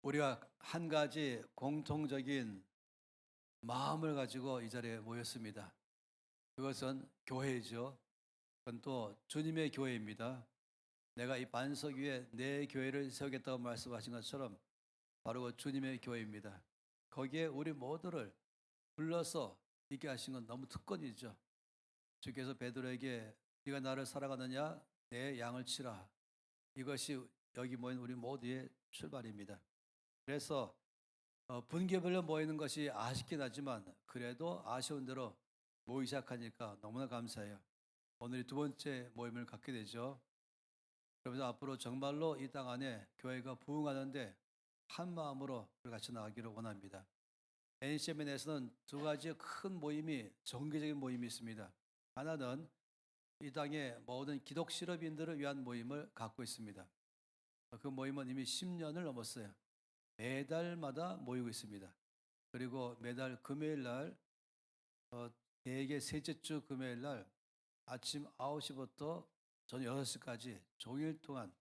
우리가 한 가지 공통적인 마음을 가지고 이 자리에 모였습니다. 그것은 교회죠. 그건 또 주님의 교회입니다. 내가 이 반석 위에 내 교회를 세우겠다고 말씀하신 것처럼 바로 그 주님의 교회입니다. 거기에 우리 모두를 불러서 있게 하신 건 너무 특권이죠. 주께서 베드로에게 네가 나를 사랑하느냐 내 양을 치라. 이것이 여기 모인 우리 모두의 출발입니다. 그래서 분기별로 모이는 것이 아쉽긴 하지만 그래도 아쉬운 대로 모이기 시작하니까 너무나 감사해요. 오늘이 두 번째 모임을 갖게 되죠. 그러면서 앞으로 정말로 이 땅 안에 교회가 부흥하는데 한 마음으로 우리 같이 나가기를 원합니다. NCMN에서는 두 가지 큰 모임이 정기적인 모임이 있습니다. 하나는 이 땅의 모든 기독 실업인들을 위한 모임을 갖고 있습니다. 그 모임은 이미 10년을 넘었어요. 매달마다 모이고 있습니다. 그리고 매달 금요일 날 대개 셋째 주 금요일 날 아침 9시부터 저녁 6시까지 종일 동안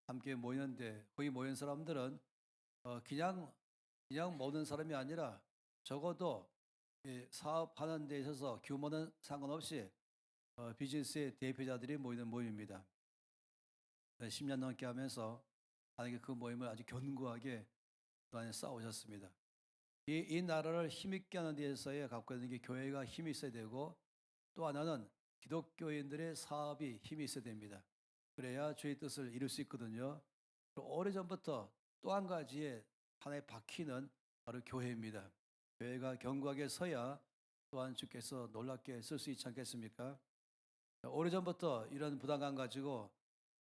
함께 모이는데 거기 모인 사람들은 그냥 모는 사람이 아니라 적어도 이 사업하는 데 있어서 규모는 상관없이 비즈니스의 대표자들이 모이는 모임입니다. 10년 넘게 하면서 만약에 그 모임을 아주 견고하게 그동안에 쌓아오셨습니다. 이 나라를 힘있게 하는 데에서의 갖고 있는 게 교회가 힘이 있어야 되고 또 하나는 기독교인들의 사업이 힘이 있어야 됩니다. 그래야 주의 뜻을 이룰 수 있거든요. 오래전부터 또 한 가지의 하나의 바퀴는 바로 교회입니다. 교회가 견고하게 서야 또한 주께서 놀랍게 쓸 수 있지 않겠습니까? 오래전부터 이런 부담감 가지고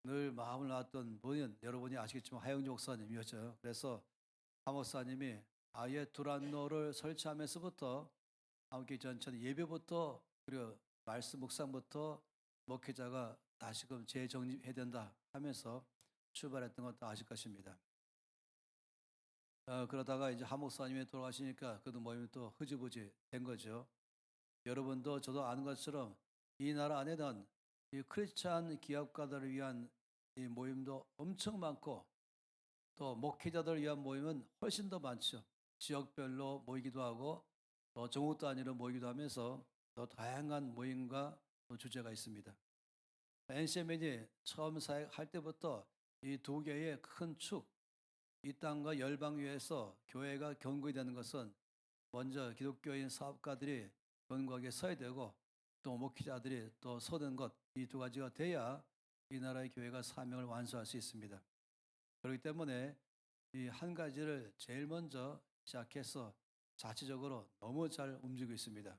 늘 마음을 놨던 분은 여러분이 아시겠지만 하영주 목사님이었죠. 그래서 하 목사님이 아예 두란노를 설치하면서부터 함께 전천 예배부터 그리고 말씀 묵상부터 목회자가 다시금 재정립해야 된다 하면서 출발했던 것도 아실 것입니다. 그러다가 이제 하 목사님이 돌아가시니까 그도 모임이 또 흐지부지 된 거죠. 여러분도 저도 아는 것처럼 이 나라 안에는 이 크리스찬 기업가들을 위한 이 모임도 엄청 많고 또 목회자들을 위한 모임은 훨씬 더 많죠. 지역별로 모이기도 하고 또 전국 단위로 모이기도 하면서 또 다양한 모임과 또 주제가 있습니다. NCMN이 처음 사역할 때부터 이 두 개의 큰 축, 이 땅과 열방 위에서 교회가 견고히 되는 것은 먼저 기독교인 사업가들이 견고하게 서야 되고 또 목회자들이 또 서는 것, 이 두 가지가 돼야 이 나라의 교회가 사명을 완수할 수 있습니다. 그렇기 때문에 이 한 가지를 제일 먼저 시작해서 자체적으로 너무 잘 움직이고 있습니다.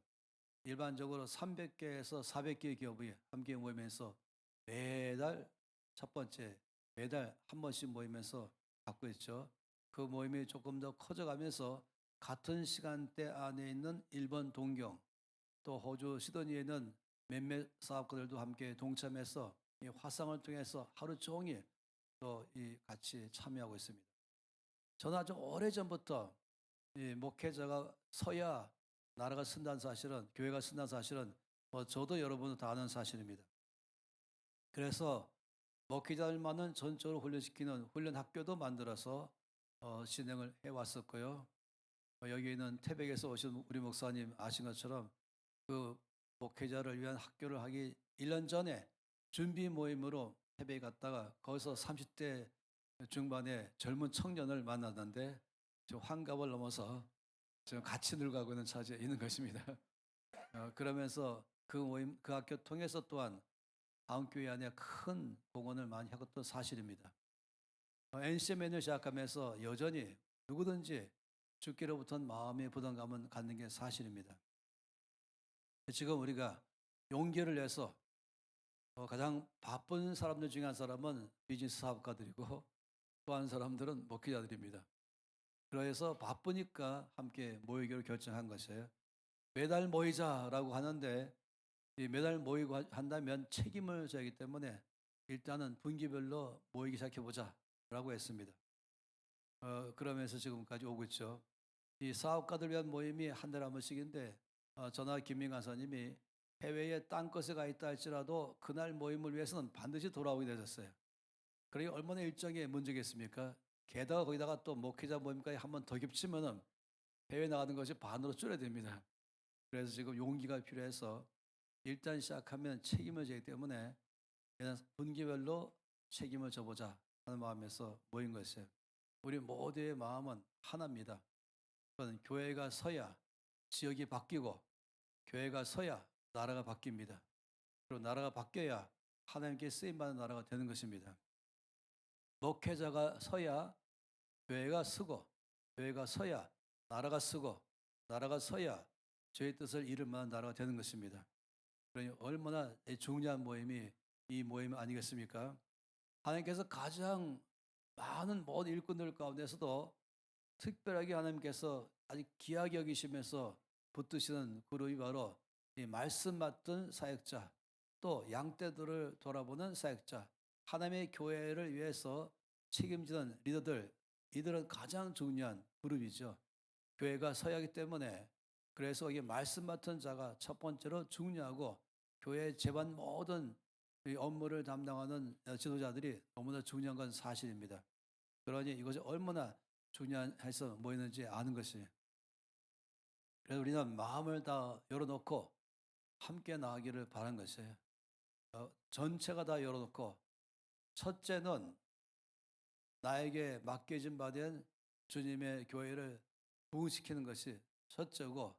일반적으로 300개에서 400개의 기업이 함께 모이면서 매달 첫 번째 매달 한 번씩 모이면서 갖고 있죠. 그 모임이 조금 더 커져가면서 같은 시간대 안에 있는 일본 동경 또 호주 시드니에는 몇몇 사업가들도 함께 동참해서 이 화상을 통해서 하루 종일 또 이 같이 참여하고 있습니다. 저는 아주 오래전부터 이 목회자가 서야 나라가 쓴다는 사실은 교회가 쓴다는 사실은 저도 여러분도 다 아는 사실입니다. 그래서 목회자들만은 전적으로 훈련시키는 훈련 학교도 만들어서 진행을 해왔었고요. 여기 있는 태백에서 오신 우리 목사님 아신 것처럼 그 목회자를 위한 학교를 하기 1년 전에 준비 모임으로 태백에 갔다가 거기서 30대 중반의 젊은 청년을 만났는데 지금 환갑을 넘어서 지금 같이 늙어가고 있는 차지에 있는 것입니다. 그러면서 그 모임, 그 학교 통해서 또한 다운교회 안에 큰 공헌을 많이 하고 또 사실입니다. NCMN을 시작하면서 여전히 누구든지 죽기로부터는 마음의 부담감은 갖는 게 사실입니다. 지금 우리가 용기를 내서 가장 바쁜 사람들 중에 한 사람은 비즈니스 사업가들이고 또 한 사람들은 목회자들입니다. 그래서 바쁘니까 함께 모이기로 결정한 것이에요. 매달 모이자라고 하는데 이 매달 모이고 한다면 책임을 져야 하기 때문에 일단은 분기별로 모이기 시작해보자라고 했습니다. 그러면서 지금까지 오고 있죠. 이 사업가들 위한 모임이 한 달에 한 번씩인데 저나 김민 간사님이 해외에 땅끝에 가 있다 할지라도 그날 모임을 위해서는 반드시 돌아오게 되셨어요. 그러니 얼마나 일정에 문제겠습니까? 게다가 거기다가 또 목회자 모임까지 한 번 더 겹치면은 해외 나가는 것이 반으로 줄어듭니다. 그래서 지금 용기가 필요해서 일단 시작하면 책임을 지기 때문에 그냥 분기별로 책임을 져보자 하는 마음에서 모인 것이에요. 우리 모두의 마음은 하나입니다. 그건 교회가 서야 지역이 바뀌고 교회가 서야 나라가 바뀝니다. 그리고 나라가 바뀌어야 하나님께 쓰임받는 나라가 되는 것입니다. 목회자가 서야 교회가 서고 교회가 서야 나라가 서고 나라가 서야 저의 뜻을 이룰 만한 나라가 되는 것입니다. 그러니 얼마나 중요한 모임이 이 모임 아니겠습니까? 하나님께서 가장 많은 모든 일꾼들 가운데서도 특별하게 하나님께서 아주 귀하게 여기시면서 붙드시는 그룹이 바로 이 말씀 맡은 사역자, 또 양떼들을 돌아보는 사역자, 하나님의 교회를 위해서 책임지는 리더들, 이들은 가장 중요한 그룹이죠. 교회가 서야 하기 때문에 그래서 이 말씀 맡은 자가 첫 번째로 중요하고 교회 제반 모든 이 업무를 담당하는 지도자들이 너무나 중요한 건 사실입니다. 그러니 이것이 얼마나 중요해서 모이는지 아는 것이에요. 그래서 우리는 마음을 다 열어놓고 함께 나가기를 바라는 것이에요. 전체가 다 열어놓고 첫째는 나에게 맡겨진 바 된 주님의 교회를 부흥시키는 것이 첫째고,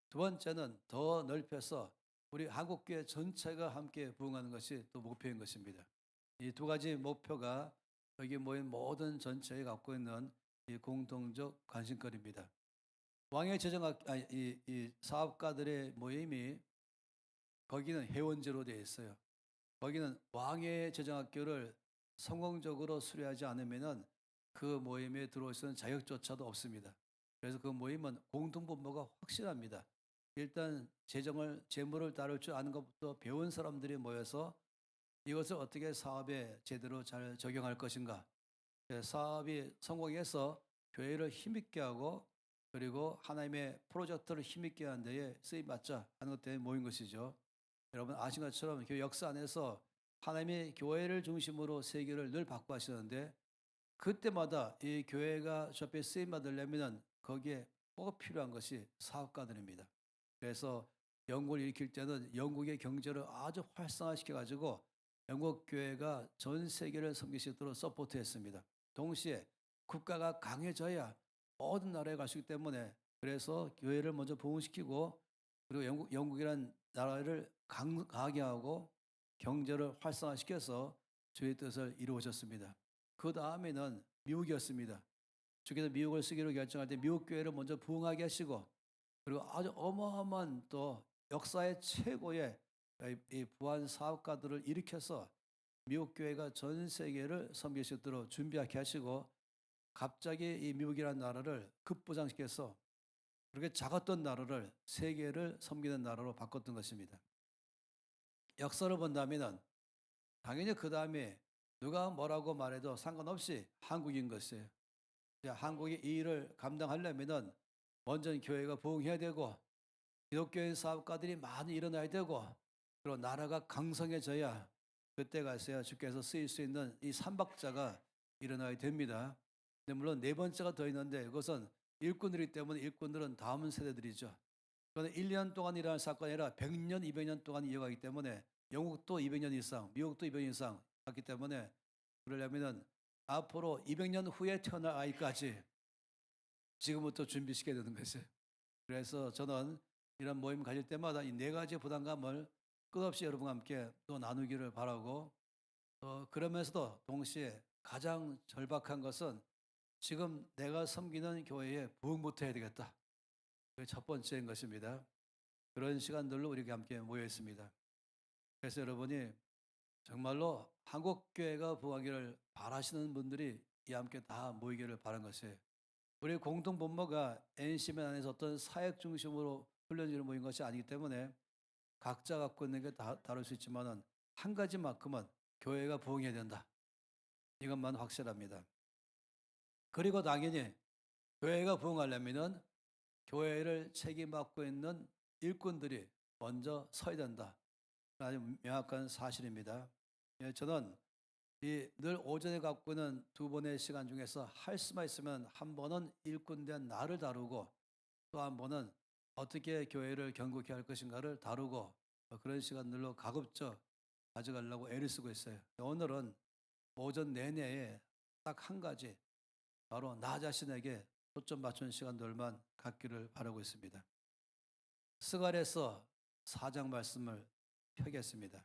두 번째는 더 넓혀서 우리 한국교회 전체가 함께 부흥하는 것이 또 목표인 것입니다. 이 두 가지 목표가 여기 모인 모든 전체에 갖고 있는 이 공통적 관심거리입니다. 왕의 재정학, 이 사업가들의 모임이 거기는 회원제로 되어 있어요. 거기는 왕의 재정학교를 성공적으로 수료하지 않으면은 그 모임에 들어올 수 있는 자격조차도 없습니다. 그래서 그 모임은 공동분모가 확실합니다. 일단 재물을 다룰 줄 아는 것부터 배운 사람들이 모여서 이것을 어떻게 사업에 제대로 잘 적용할 것인가, 사업이 성공해서 교회를 힘있게 하고 그리고 하나님의 프로젝트를 힘있게 하는 데에 쓰임받자 하는 것 때문에 모인 것이죠. 여러분 아신 것처럼 교회 역사 안에서 하나님의 교회를 중심으로 세계를 늘 바꿔 하시는데, 그때마다 이 교회가 저 앞에 쓰임받으려면 거기에 꼭 필요한 것이 사업가들입니다. 그래서 영국을 일으킬 때는 영국의 경제를 아주 활성화시켜 가지고 영국 교회가 전 세계를 섬길 수 있도록 서포트했습니다. 동시에 국가가 강해져야 모든 나라에 갈 수 있기 때문에, 그래서 교회를 먼저 부흥시키고 그리고 영국이란 나라를 강하게 하고 경제를 활성화시켜서 주의 뜻을 이루어졌습니다. 그 다음에는 미국이었습니다. 주께서 미국을 쓰기로 결정할 때 미국 교회를 먼저 부흥하게 하시고 그리고 아주 어마어마한 또 역사의 최고의 이 부한 사업가들을 일으켜서 미국 교회가 전 세계를 섬길 수 있도록 준비하게 하시고, 갑자기 이 미국이라는 나라를 급부장시켜서 그렇게 작았던 나라를 세계를 섬기는 나라로 바꿨던 것입니다. 역사를 본다면 당연히 그 다음에 누가 뭐라고 말해도 상관없이 한국인 것이에요. 한국이 이 일을 감당하려면 먼저 교회가 부흥해야 되고 기독교의 사업가들이 많이 일어나야 되고 그리고 나라가 강성해져야 그때 가서야 주께서 쓰일 수 있는 이 삼박자가 일어나야 됩니다. 근데 물론 네 번째가 더 있는데 그것은 일꾼들이기 때문에 일꾼들은 다음 세대들이죠. 그런데 1년 동안 일어날 사건이 아니라 100년, 200년 동안 이어가기 때문에 영국도 200년 이상, 미국도 200년 이상 갔기 때문에 그러려면 앞으로 200년 후에 태어날 아이까지 지금부터 준비시켜야 되는 것이에요. 그래서 저는 이런 모임 가질 때마다 이 네 가지 부담감을 끝없이 여러분과 함께 또 나누기를 바라고, 그러면서도 동시에 가장 절박한 것은 지금 내가 섬기는 교회에 부흥부터 해야 되겠다. 그게 첫 번째인 것입니다. 그런 시간들로 우리가 함께 모여 있습니다. 그래서 여러분이 정말로 한국교회가 부흥하기를 바라시는 분들이 이 함께 다 모이기를 바란 것이에요. 우리 공동 본모가 NC면 안에서 어떤 사역 중심으로 훈련지를 모인 것이 아니기 때문에 각자 갖고 있는 게 다 다를 수 있지만은 한 가지만큼은 교회가 부흥해야 된다. 이것만 확실합니다. 그리고 당연히 교회가 부흥하려면은 교회를 책임받고 있는 일꾼들이 먼저 서야 된다. 아주 명확한 사실입니다. 저는 늘 오전에 갖고 있는 두 번의 시간 중에서 할 수만 있으면 한 번은 일꾼된 나를 다루고 또 한 번은 어떻게 교회를 견고케 할 것인가를 다루고 그런 시간들로 가급적 가져가려고 애를 쓰고 있어요. 오늘은 오전 내내에 딱 한 가지 바로 나 자신에게 초점 맞춘 시간들만 갖기를 바라고 있습니다. 스갈에서 4장 말씀을 펴겠습니다.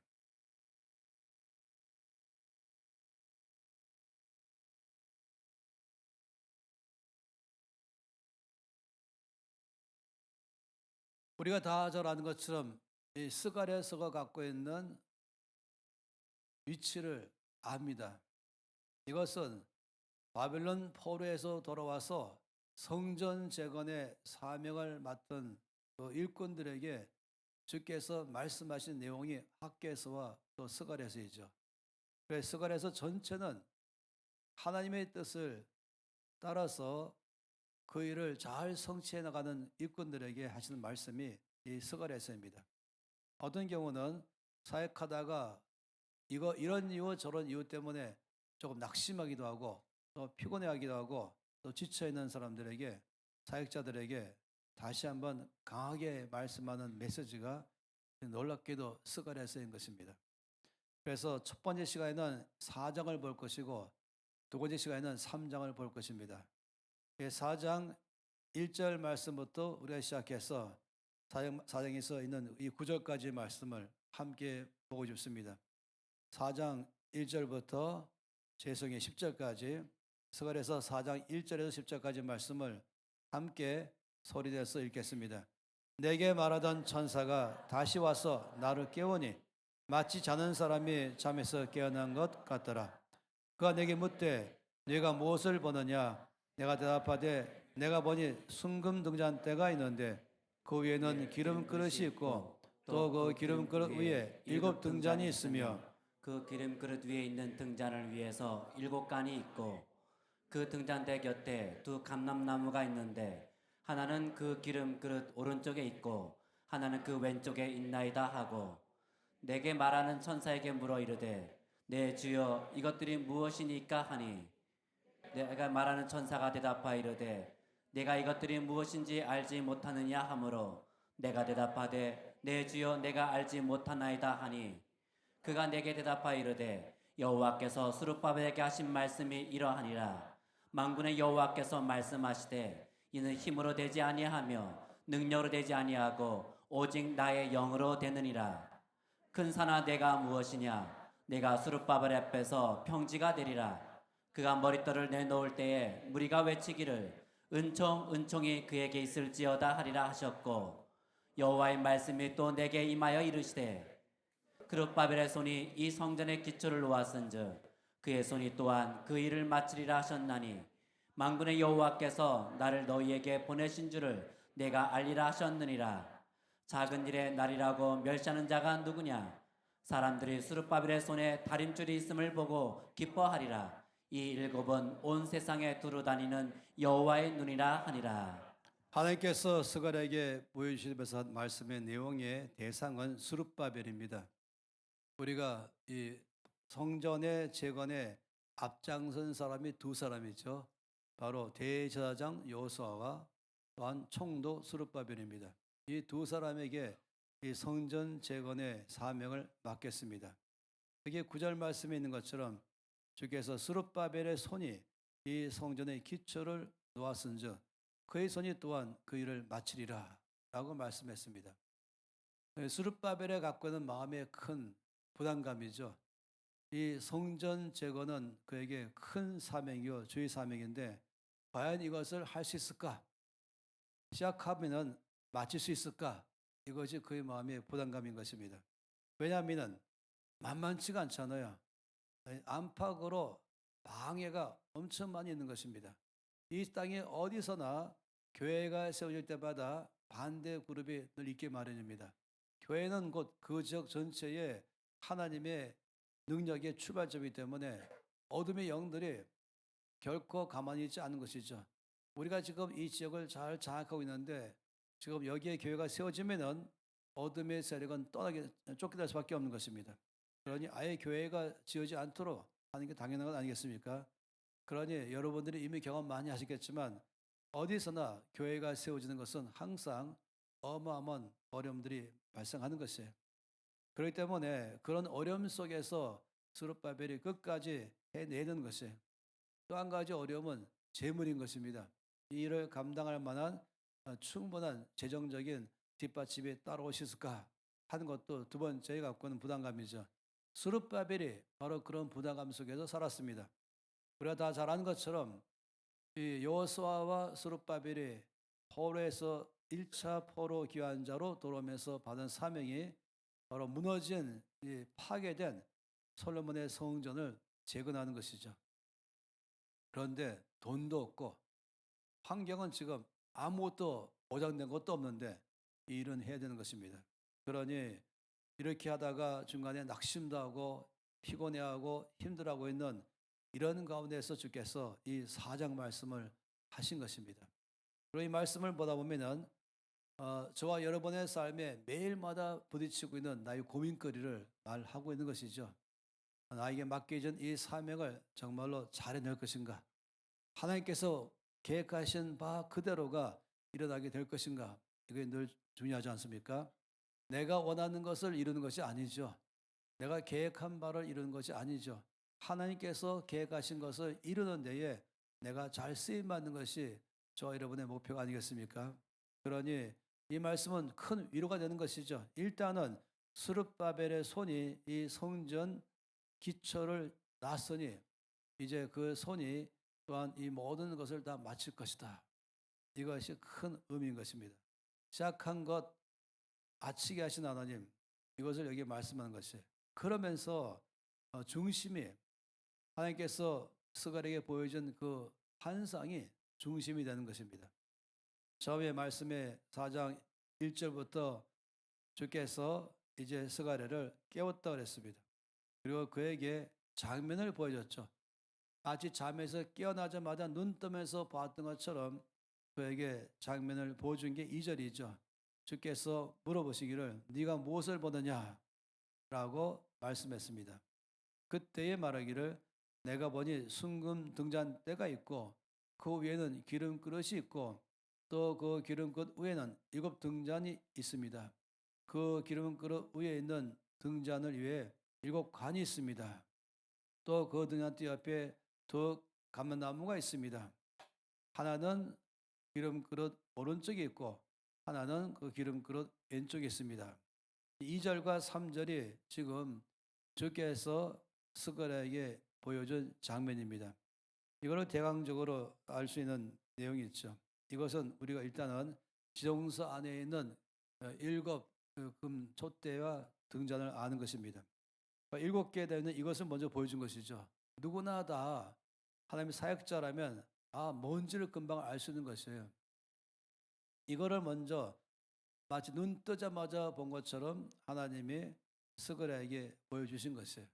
우리가 다 잘 아는 것처럼 이 스갈에서가 갖고 있는 위치를 압니다. 이것은 바벨론 포로에서 돌아와서 성전 재건의 사명을 맡은 그 일꾼들에게 주께서 말씀하신 내용이 학개서와 또 스갈에서이죠. 그래서 스갈에서 전체는 하나님의 뜻을 따라서 그 일을 잘 성취해 나가는 일꾼들에게 하시는 말씀이 이 스갈에서입니다. 어떤 경우는 사역하다가 이런 이유 저런 이유 때문에 조금 낙심하기도 하고 또 피곤해하기도 하고 또 지쳐있는 사람들에게 사역자들에게 다시 한번 강하게 말씀하는 메시지가 놀랍게도 스갈에서인 것입니다. 그래서 첫 번째 시간에는 4장을 볼 것이고 두 번째 시간에는 3장을 볼 것입니다. 4장 1절 말씀부터 우리가 시작해서 4장에서 있는 이 9절까지의 말씀을 함께 보고 싶습니다. 4장 1절부터 죄송의 10절까지 스갈에서 4장 1절에서 10절까지 말씀을 함께 소리내서 읽겠습니다. 내게 말하던 천사가 다시 와서 나를 깨우니 마치 자는 사람이 잠에서 깨어난 것 같더라. 그가 내게 묻되 네가 무엇을 보느냐? 내가 대답하되 내가 보니 순금 등잔대가 있는데 그 위에는 기름 그릇이 있고 또 그 기름 그릇 위에 7 등잔이 있으며 그 기름 그릇 위에 있는 등잔을 위해서 7간이 있고 그 등잔대 곁에 두 감람나무가 있는데 하나는 그 기름 그릇 오른쪽에 있고 하나는 그 왼쪽에 있나이다 하고 내게 말하는 천사에게 물어 이르되 내 주여 이것들이 무엇이니까 하니 내가 말하는 천사가 대답하여 이르되 내가 이것들이 무엇인지 알지 못하느냐 하므로 내가 대답하되 내 주여 내가 알지 못하나이다 하니 그가 내게 대답하여 이르되 여호와께서 스룹바벨에게 하신 말씀이 이러하니라. 만군의 여호와께서 말씀하시되 이는 힘으로 되지 아니하며 능력으로 되지 아니하고 오직 나의 영으로 되느니라. 큰 산아 내가 무엇이냐? 내가 스룹바벨 앞에서 평지가 되리라. 그가 머릿돌을 내놓을 때에 무리가 외치기를 은총이 그에게 있을지어다 하리라 하셨고 여호와의 말씀이 또 내게 임하여 이르시되 스룹바벨의 손이 이 성전의 기초를 놓았은즉 그의 손이 또한 그 일을 마치리라 하셨나니 만군의 여호와께서 나를 너희에게 보내신 줄을 내가 알리라 하셨느니라. 작은 일의 날이라고 멸시하는 자가 누구냐? 사람들이 스룹바벨의 손에 다림줄이 있음을 보고 기뻐하리라. 이 7은 온 세상에 두루 다니는 여호와의 눈이라 하니라. 하나님께서 스갈에게 보여주시면서 한 말씀의 내용의 대상은 스룹바벨입니다. 우리가 이 성전의 재건에 앞장선 사람이 두 사람이죠. 바로 대제사장 여호수아와 또한 총독 스룹바벨입니다. 이 두 사람에게 이 성전 재건의 사명을 맡겼습니다. 그게 9절 말씀에 있는 것처럼 주께서 스룹바벨의 손이 이 성전의 기초를 놓았은즉 그의 손이 또한 그 일을 마치리라 라고 말씀했습니다. 스룹바벨에 갖고 있는 마음의 큰 부담감이죠. 이 성전 재건은 그에게 큰 사명이요 주의 사명인데 과연 이것을 할 수 있을까? 시작하면은 마칠 수 있을까? 이것이 그의 마음의 부담감인 것입니다. 왜냐하면 만만치가 않잖아요. 안팎으로 방해가 엄청 많이 있는 것입니다. 이 땅에 어디서나 교회가 세워질 때마다 반대 그룹이 늘 있게 마련입니다. 교회는 곧 그 지역 전체에 하나님의 능력의 출발점이기 때문에 어둠의 영들이 결코 가만히 있지 않은 것이죠. 우리가 지금 이 지역을 잘 장악하고 있는데 지금 여기에 교회가 세워지면은 어둠의 세력은 쫓겨날 수밖에 없는 것입니다. 그러니 아예 교회가 지어지 않도록 하는 게 당연한 것 아니겠습니까? 그러니 여러분들이 이미 경험 많이 하셨겠지만 어디서나 교회가 세워지는 것은 항상 어마어마한 어려움들이 발생하는 것이에요. 그렇기 때문에 그런 어려움 속에서 스룹바벨이 끝까지 해내는 것이에요. 또 한 가지 어려움은 재물인 것입니다. 이 일을 감당할 만한 충분한 재정적인 뒷받침이 따라오셨을까 하는 것도 두 번째 갖고는 부담감이죠. 스룹바벨이 바로 그런 부담감 속에서 살았습니다. 우리가 다 잘 아는 것처럼 이 여호수아와 스룹바벨이 포로에서 1차 포로 귀환자로 돌아오면서 받은 사명이 바로 무너진 이 파괴된 솔로몬의 성전을 재건하는 것이죠. 그런데 돈도 없고 환경은 지금 아무것도 보장된 것도 없는데 이 일은 해야 되는 것입니다. 그러니 이렇게 하다가 중간에 낙심도 하고 피곤해하고 힘들어하고 있는 이런 가운데서 주께서 이 4장 말씀을 하신 것입니다. 그리고 이 말씀을 보다 보면은 저와 여러분의 삶에 매일마다 부딪히고 있는 나의 고민거리를 말하고 있는 것이죠. 나에게 맡겨진 이 사명을 정말로 잘 해낼 것인가? 하나님께서 계획하신 바 그대로가 일어나게 될 것인가? 이게 늘 중요하지 않습니까? 내가 원하는 것을 이루는 것이 아니죠. 내가 계획한 바를 이루는 것이 아니죠. 하나님께서 계획하신 것을 이루는 데에 내가 잘 쓰임받는 것이 저와 여러분의 목표가 아니겠습니까? 그러니 이 말씀은 큰 위로가 되는 것이죠. 일단은 스룹바벨의 손이 이 성전 기초를 놨으니 이제 그 손이 또한 이 모든 것을 다 마칠 것이다. 이것이 큰 의미인 것입니다. 시작한 것 마치게 하신 하나님, 이것을 여기 말씀하는 것이에요. 그러면서 중심이 하나님께서 스갈에게 보여준 그 환상이 중심이 되는 것입니다. 처음에 말씀의 4장 1절부터 주께서 이제 스가랴를 깨웠다 그랬습니다. 그리고 그에게 장면을 보여줬죠. 마치 잠에서 깨어나자마자 눈 뜨면서 봤던 것처럼 그에게 장면을 보여준 게 2절이죠. 주께서 물어보시기를 네가 무엇을 보느냐? 라고 말씀했습니다. 그때에 말하기를 내가 보니 순금 등잔대가 있고 그 위에는 기름 그릇이 있고 또 그 기름 그릇 위에는 7 등잔이 있습니다. 그 기름 그릇 위에 있는 등잔을 위에 7 관이 있습니다. 또 그 등잔대 옆에 두 감람나무가 있습니다. 하나는 기름 그릇 오른쪽에 있고 하나는 그 기름 그릇 왼쪽에 있습니다. 2절과 3절이 지금 주께서 스가랴에게 보여준 장면입니다. 이거를 대강적으로 알 수 있는 내용이 있죠. 이것은 우리가 일단은 지성서 안에 있는 7 금 촛대와 등잔을 아는 것입니다. 7개 되는 이것을 먼저 보여준 것이죠. 누구나 다 하나님의 사역자라면 뭔지를 금방 알 수 있는 것이에요. 이거를 먼저 마치 눈 뜨자마자 본 것처럼 하나님이 스가랴에게 보여주신 것이에요.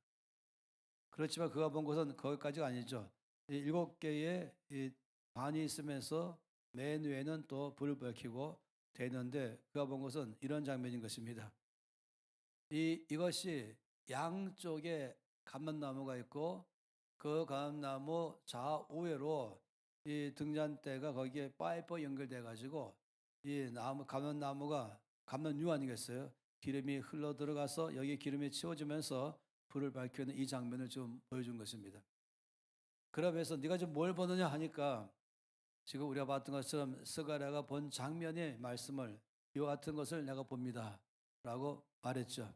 그렇지만 그가 본 것은 거기까지가 아니죠. 7개의 이 반이 있으면서 맨 위에는 또 불을 밝히고 되는데 그가 본 것은 이런 장면인 것입니다. 이것이 양쪽에 감람나무가 있고 그 감람나무 좌우회로 이 등잔대가 거기에 파이프 연결돼 가지고 이 나무 감람나무가 감람유 아니겠어요? 기름이 흘러 들어가서 여기 기름이 채워지면서 불을 밝히는 이 장면을 좀 보여준 것입니다. 그러면서 네가 지금 뭘 보느냐 하니까 지금 우리가 봤던 것처럼 스가랴가 본 장면의 말씀을 이와 같은 것을 내가 봅니다 라고 말했죠.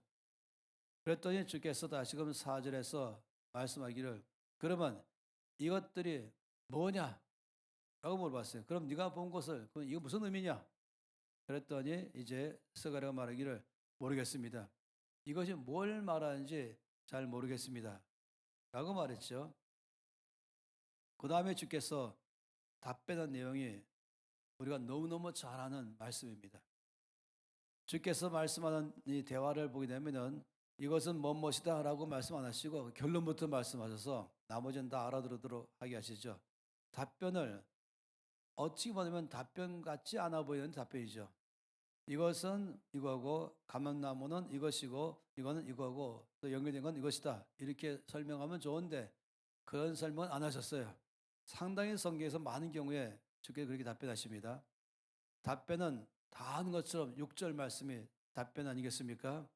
그랬더니 주께서 다시금 4절에서 말씀하기를 그러면 이것들이 뭐냐? 라고 물어봤어요. 그럼 네가 본 것을 그럼 이거 무슨 의미냐? 그랬더니 이제 스가랴가 말하기를 모르겠습니다. 이것이 뭘 말하는지 잘 모르겠습니다. 라고 말했죠. 그 다음에 주께서 답변한 내용이 우리가 너무너무 잘 아는 말씀입니다. 주께서 말씀하는 이 대화를 보게 되면은 이것은 무엇이다 라고 말씀 안 하시고 결론부터 말씀하셔서 나머지는 다 알아들도록 하게 하시죠. 답변을 어찌 보면 답변 같지 않아 보이는 답변이죠. 이것은 이거고 감람나무는 이것이고 이거는 이거고 또 연결된 건 이것이다. 이렇게 설명하면 좋은데 그런 설명은 안 하셨어요. 상당히 성경에서 많은 경우에 주께서 그렇게 답변하십니다. 답변은 다 아는 것처럼 6절 말씀이 답변 아니겠습니까?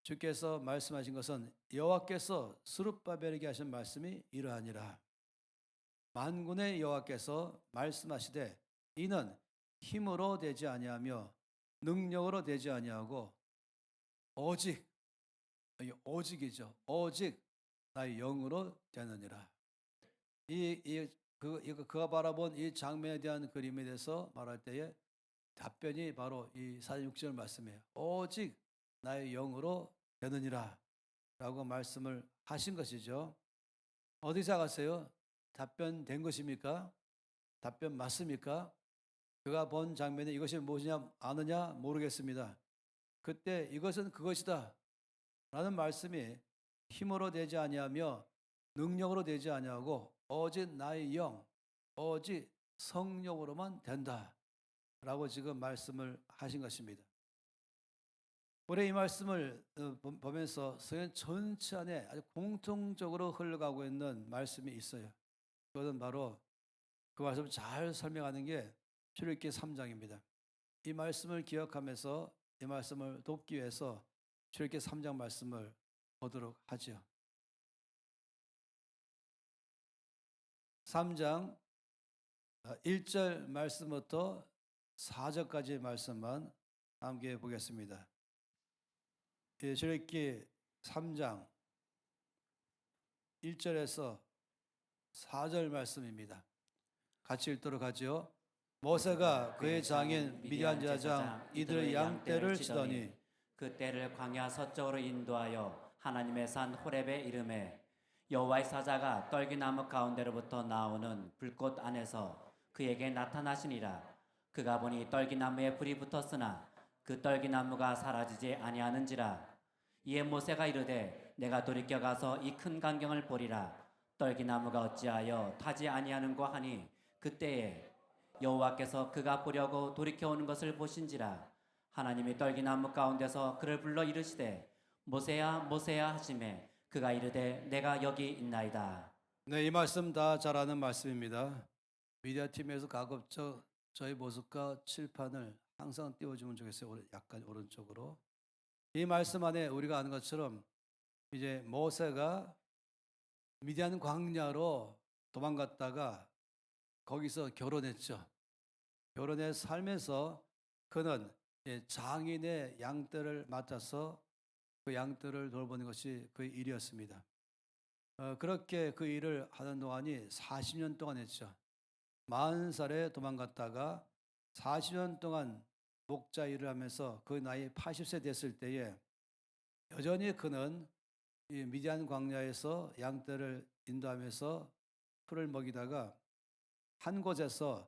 주께서 말씀하신 것은 여호와께서 스룹바벨에게 하신 말씀이 이러하니라. 만군의 여호와께서 말씀하시되 이는 힘으로 되지 아니하며 능력으로 되지 아니하고 오직 이 오직이죠. 오직 나의 영으로 되느니라. 그가 바라본 이 장면에 대한 그림에 대해서 말할 때에 답변이 바로 이 46절 말씀이에요. 오직 나의 영으로 되느니라 라고 말씀을 하신 것이죠. 어디 생각하세요? 답변된 것입니까? 답변 맞습니까? 그가 본 장면에 이것이 무엇이냐 아느냐 모르겠습니다. 그때 이것은 그것이다 라는 말씀이 힘으로 되지 아니하며 능력으로 되지 아니하고 오직 나의 영, 오직 성령으로만 된다 라고 지금 말씀을 하신 것입니다. 우리 이 말씀을 보면서 성경 전체 안에 아주 공통적으로 흘러가고 있는 말씀이 있어요. 그것은 바로 그 말씀을 잘 설명하는 게 출애굽기 3장입니다. 이 말씀을 기억하면서 이 말씀을 돕기 위해서 출애굽기 3장 말씀을 보도록 하죠. 3장 1절 말씀부터 4절까지의 말씀만 함께 보겠습니다. 출애굽기 3장 1절에서 4절 말씀입니다. 같이 읽도록 하죠. 모세가 그의 장인 미디안 제사장 이들의 양떼를 치더니 그 떼를 광야 서쪽으로 인도하여 하나님의 산 호렙에 이르매 여호와의 사자가 떨기나무 가운데로부터 나오는 불꽃 안에서 그에게 나타나시니라. 그가 보니 떨기나무에 불이 붙었으나 그 떨기나무가 사라지지 아니하는지라. 이에 모세가 이르되 내가 돌이켜 가서 이 큰 광경을 보리라. 떨기나무가 어찌하여 타지 아니하는고 하니 그때에 여호와께서 그가 보려고 돌이켜 오는 것을 보신지라. 하나님이 떨기나무 가운데서 그를 불러 이르시되 모세야 모세야 하시매 그가 이르되 내가 여기 있나이다. 네, 이 말씀 다 잘 아는 말씀입니다. 미디어 팀에서 가급적 저희 모습과 칠판을 항상 띄워주면 좋겠어요. 약간 오른쪽으로. 이 말씀 안에 우리가 아는 것처럼 이제 모세가 미디안 광야로 도망갔다가 거기서 결혼했죠. 결혼해 살면서 그는 장인의 양떼를 맡아서 그 양떼를 돌보는 것이 그의 일이었습니다. 그렇게 그 일을 하는 동안이 40년 동안 했죠. 40살에 도망갔다가 40년 동안 목자 일을 하면서 그 나이 80세 됐을 때에 여전히 그는 이 미디안 광야에서 양떼를 인도하면서 풀을 먹이다가 한 곳에서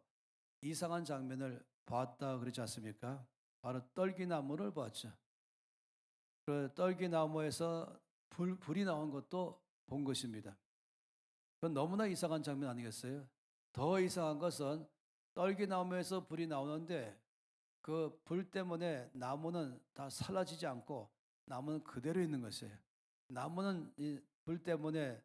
이상한 장면을 봤다 그러지 않습니까? 바로 떨기나무를 봤죠. 그 떨기나무에서 불이 나온 것도 본 것입니다. 그건 너무나 이상한 장면 아니겠어요? 더 이상한 것은 떨기나무에서 불이 나오는데 그 불 때문에 나무는 다 사라지지 않고 나무는 그대로 있는 것이에요. 나무는 이 불 때문에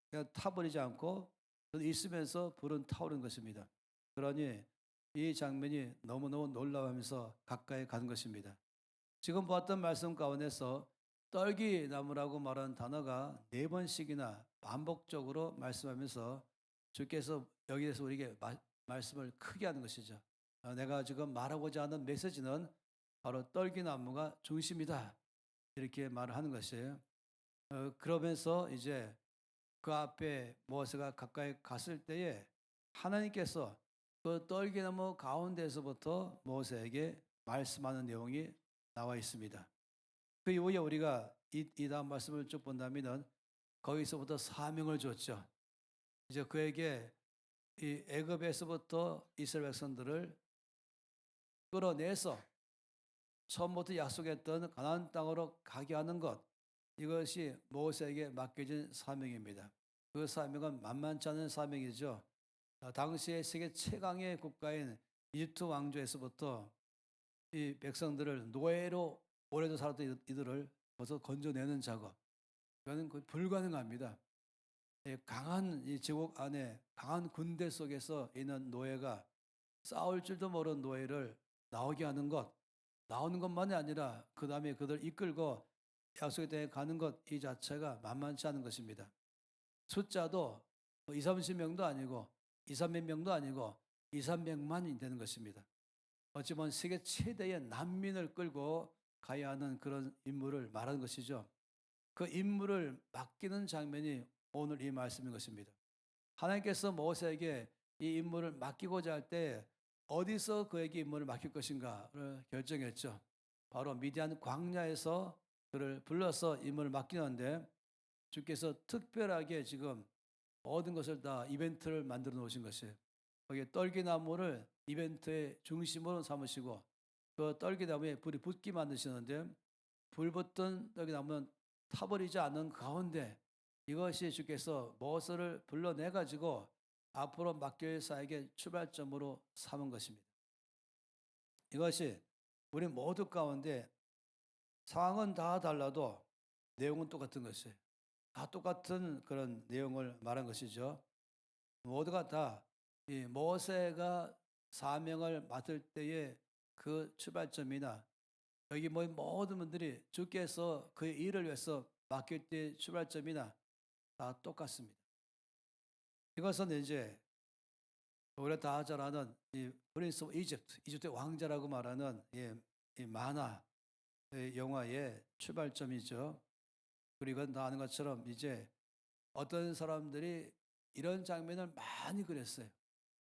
그냥 타버리지 않고 있으면서 불은 타오르는 것입니다. 그러니 이 장면이 너무너무 놀라워하면서 가까이 가는 것입니다. 지금 보았던 말씀 가운데서 떨기나무라고 말하는 단어가 4번씩이나 반복적으로 말씀하면서 주께서 여기에서 우리에게 말씀을 크게 하는 것이죠. 내가 지금 말하고자 하는 메시지는 바로 떨기나무가 중심이다. 이렇게 말을 하는 것이에요. 그러면서 이제 그 앞에 모세가 가까이 갔을 때에 하나님께서 그 떨기나무 가운데서부터 모세에게 말씀하는 내용이 나와 있습니다. 그 이후에 우리가 이 다음 말씀을 쭉 본다면은 거기서부터 사명을 줬죠. 이제 그에게 이 애굽에서부터 이스라엘 백성들을 끌어내서 처음부터 약속했던 가나안 땅으로 가게 하는 것, 이것이 모세에게 맡겨진 사명입니다. 그 사명은 만만치 않은 사명이죠. 당시에 세계 최강의 국가인 이집트 왕조에서부터 이 백성들을 노예로 오래도 살았던 이들을 벌써 건져내는 작업, 이거는 거의 불가능합니다. 강한 이 제국 안에 강한 군대 속에서 있는 노예가 싸울 줄도 모르는 노예를 나오게 하는 것, 나오는 것만이 아니라 그 다음에 그들 이끌고 약속의 땅에 가는 것 이 자체가 만만치 않은 것입니다. 숫자도 뭐 2, 30명도 아니고 2, 300명도 아니고 2, 300만이 되는 것입니다. 어찌 보면 세계 최대의 난민을 끌고 가야 하는 그런 임무를 말하는 것이죠. 그 임무를 맡기는 장면이 오늘 이 말씀인 것입니다. 하나님께서 모세에게 이 임무를 맡기고자 할 때 어디서 그에게 임무를 맡길 것인가를 결정했죠. 바로 미디안 광야에서 그를 불러서 임무를 맡기는데 주께서 특별하게 지금 모든 것을 다 이벤트를 만들어 놓으신 것이에요. 거기에 떨기나무를 이벤트의 중심으로 삼으시고 그 떨기나무에 불이 붙게 만드시는데 불 붙던 떨기나무는 타버리지 않는 가운데 이것이 주께서 모세를 불러내 가지고 앞으로 맡길 사에게 출발점으로 삼은 것입니다. 이것이 우리 모두 가운데 상황은 다 달라도 내용은 똑같은 것이에요. 다 똑같은 그런 내용을 말한 것이죠. 모두가 다 이 모세가 사명을 맡을 때의 그 출발점이나 여기 모인 모든 분들이 주께서 그 일을 위해서 맡길 때의 출발점이나 다 똑같습니다. 이것은 이제 우리가 다 잘 아는 이 프린스 오브 이집트, 이집트의 왕자라고 말하는 이 만화 영화의 출발점이죠. 그리고 다 아는 것처럼 이제 어떤 사람들이 이런 장면을 많이 그렸어요.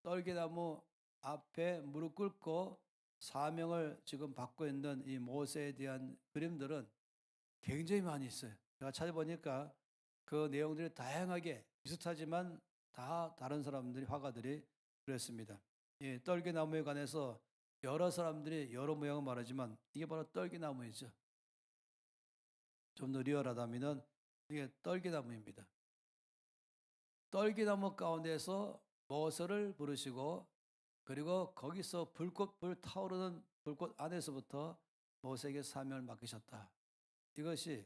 떨기나무 앞에 무릎 꿇고 사명을 지금 받고 있는 이 모세에 대한 그림들은 굉장히 많이 있어요. 제가 찾아보니까 그 내용들이 다양하게 비슷하지만 다 다른 사람들이 화가들이 그랬습니다. 예, 떨기나무에 관해서 여러 사람들이 여러 모양을 말하지만 이게 바로 떨기나무이죠. 좀 더 리얼하다면 이게 떨기나무입니다. 떨기나무 가운데서 모세를 부르시고 그리고 거기서 불 타오르는 불꽃 안에서부터 모세에게 사명을 맡기셨다. 이것이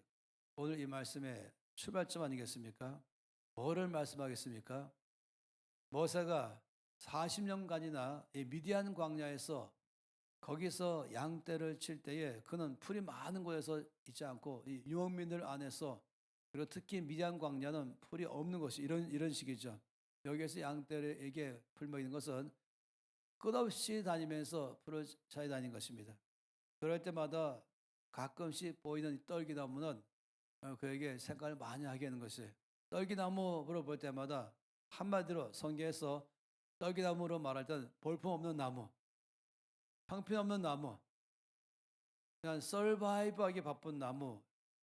오늘 이 말씀의 출발점 아니겠습니까? 뭐를 말씀하겠습니까? 모세가 40년간이나 이 미디안 광야에서 거기서 양떼를 칠 때에 그는 풀이 많은 곳에서 있지 않고 이 유목민들 안에서 그리고 특히 미디안 광야는 풀이 없는 것이 이런 식이죠. 여기에서 양떼에게 풀 먹이는 것은 끝없이 다니면서 풀을 찾아 다닌 것입니다. 그럴 때마다 가끔씩 보이는 떨기나무는 그에게 생각을 많이 하게 하는 것이에요. 떨기나무로 볼 때마다 한마디로 성경에서 떨기나무로 말할 때는 볼품없는 나무, 형편없는 나무, 그냥 서바이브하기 바쁜 나무.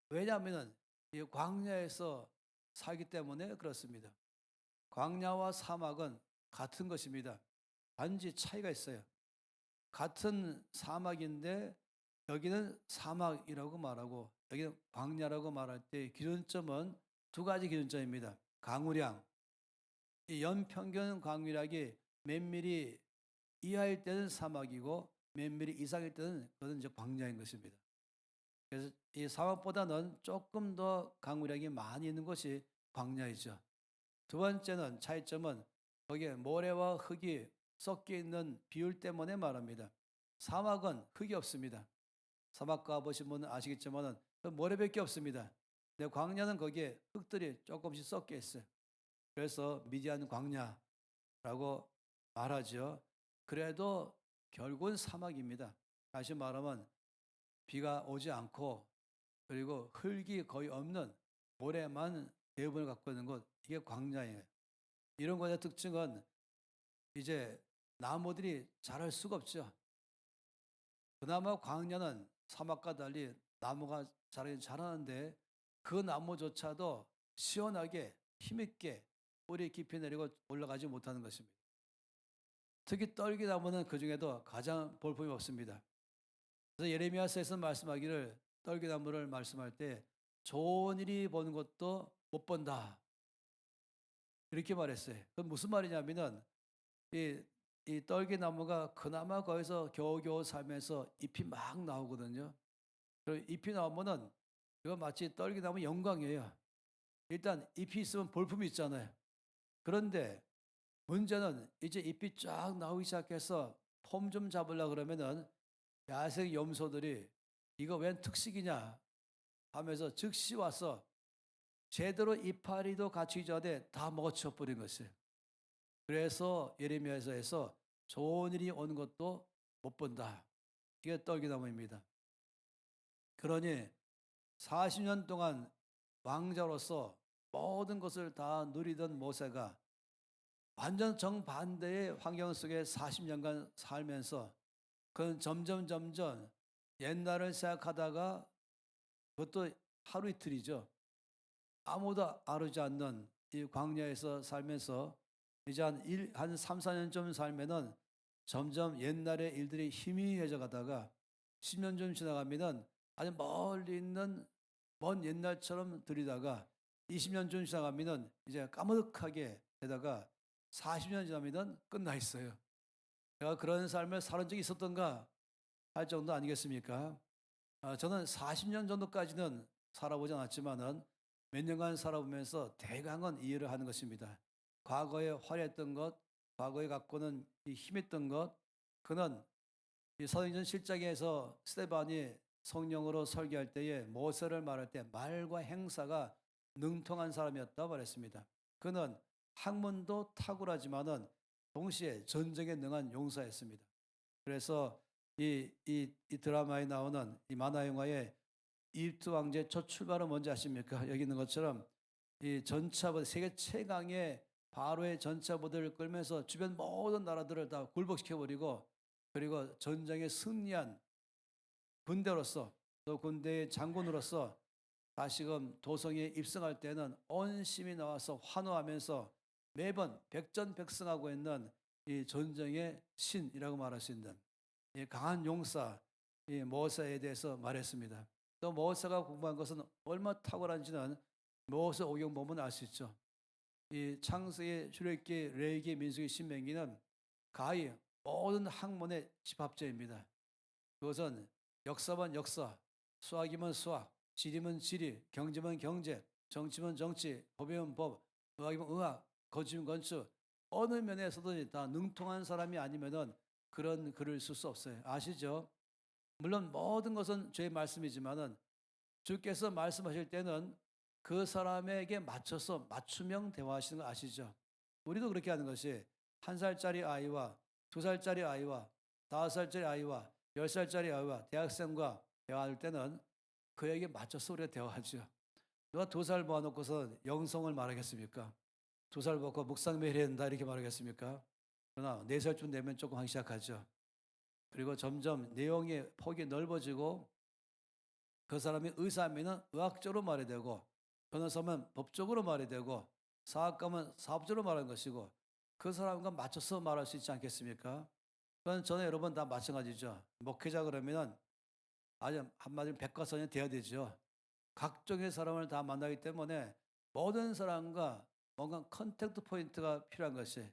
왜냐하면 이 광야에서 살기 때문에 그렇습니다. 광야와 사막은 같은 것입니다. 단지 차이가 있어요. 같은 사막인데 여기는 사막이라고 말하고 여기는 광야라고 말할 때 기준점은 두 가지 기준점입니다. 강우량, 이 연평균 강우량이 몇 미리 이하일 때는 사막이고 몇 미리 이상일 때는 그것은 이제 광야인 것입니다. 그래서 이 사막보다는 조금 더 강우량이 많이 있는 것이 광야이죠. 두 번째는 차이점은 거기에 모래와 흙이 섞여 있는 비율 때문에 말합니다. 사막은 흙이 없습니다. 사막 가보신 분은 아시겠지만 그 모래밖에 없습니다. 근데 광야는 거기에 흙들이 조금씩 섞여 있어요. 그래서 미디안 광야라고 말하죠. 그래도 결국은 사막입니다. 다시 말하면 비가 오지 않고 그리고 흙이 거의 없는 모래만 대부분을 갖고 있는 곳, 이게 광야예요. 이런 곳의 특징은 이제 나무들이 자랄 수가 없죠. 그나마 광야는 사막과 달리 나무가 자라긴 자라는데 그 나무조차도 시원하게 힘있게 뿌리 깊이 내리고 올라가지 못하는 것입니다. 특히 떨기나무는 그 중에도 가장 볼품이 없습니다. 그래서 예레미야서에서 말씀하기를 떨기나무를 말씀할 때 좋은 일이 보는 것도 못 본다. 이렇게 말했어요. 그건 무슨 말이냐면은 이 떨기나무가 그나마 거기서 겨우겨우 살면서 잎이 막 나오거든요. 그 잎이 나오면은 이거 마치 떨기나무 영광이에요. 일단 잎이 있으면 볼품이 있잖아요. 그런데 문제는 이제 잎이 쫙 나오기 시작해서 폼 좀 잡으려 그러면은 야생 염소들이 이거 웬 특식이냐 하면서 즉시 와서 제대로 이파리도 갖추기 전에 다 먹어치워 버린 것이에요. 그래서 예레미야서에서 좋은 일이 오는 것도 못 본다. 이게 떨기나무입니다. 그러니 40년 동안 왕자로서 모든 것을 다 누리던 모세가 완전 정반대의 환경 속에 40년간 살면서 그는 점점 옛날을 생각하다가 그것도 하루 이틀이죠. 아무도 아르지 않는 이 광야에서 살면서 이제 한 3, 4년 좀 살면은 점점 옛날의 일들이 희미해져 가다가 10년 좀 지나가면은 아주 멀리 있는 먼 옛날처럼 들이다가 20년 좀 지나가면은 이제 까무득하게 되다가 40년 지나면은 끝나 있어요. 내가 그런 삶을 살은 적이 있었던가 할 정도 아니겠습니까? 저는 40년 정도까지는 살아보지 않았지만은 몇 년간 살아보면서 대강은 이해를 하는 것입니다. 과거에 화려했던 것, 과거에 갖고는 이 힘있던 것, 그는 이 사도행전 7장에서 스데반이 성령으로 설교할 때에 모세를 말할 때 말과 행사가 능통한 사람이었다 말했습니다. 그는 학문도 탁월하지만은 동시에 전쟁에 능한 용사였습니다. 그래서 이 드라마에 나오는 이 만화 영화의 이집트 왕제 첫 출발은 뭔지 아십니까? 여기 있는 것처럼 이 전차부 세계 최강의 바로의 전차부대를 끌면서 주변 모든 나라들을 다 굴복시켜 버리고 그리고 전쟁에 승리한 군대로서 또 군대의 장군으로서 다시금 도성에 입성할 때는 온 힘이 나와서 환호하면서 매번 백전백승하고 있는 이 전쟁의 신이라고 말할 수 있는 이 강한 용사 이 모세에 대해서 말했습니다. 또 모세가 공부한 것은 얼마나 탁월한지는 모세 오경 보면 알 수 있죠. 이 창세기, 출애굽기, 레위기, 민수기, 신명기는 가히 모든 학문의 집합체입니다. 그것은 역사면 역사, 수학이면 수학, 지리면 지리, 경제면 경제, 정치면 정치, 법이면 법, 의학이면 의학, 건축이면 건축, 어느 면에서든 다 능통한 사람이 아니면은 그런 글을 쓸 수 없어요. 아시죠? 물론 모든 것은 죄의 말씀이지만은 주께서 말씀하실 때는 그 사람에게 맞춰서 맞춤형 대화하시는 거 아시죠? 우리도 그렇게 하는 것이 1살짜리 아이와 2살짜리 아이와 5살짜리 아이와 10살짜리 아이와 대학생과 대화할 때는 그에게 맞춰서 우리가 대화하죠. 누가 2살 모아놓고서 영성을 말하겠습니까? 2살 먹고 묵상 매일 해야 된다 이렇게 말하겠습니까? 그러나 4살쯤 되면 조금 하기 시작하죠. 그리고 점점 내용의 폭이 넓어지고 그 사람이 의사하면 의학적으로 말이 되고 변호사면 법적으로 말이 되고 사학가면 사업적으로 말하는 것이고 그 사람과 맞춰서 말할 수 있지 않겠습니까? 그건 저는 여러분 다 마찬가지죠. 목회자 그러면은 아주 한마디로 백과사전이 돼야 되죠. 각종의 사람을 다 만나기 때문에 모든 사람과 뭔가 컨택트 포인트가 필요한 것이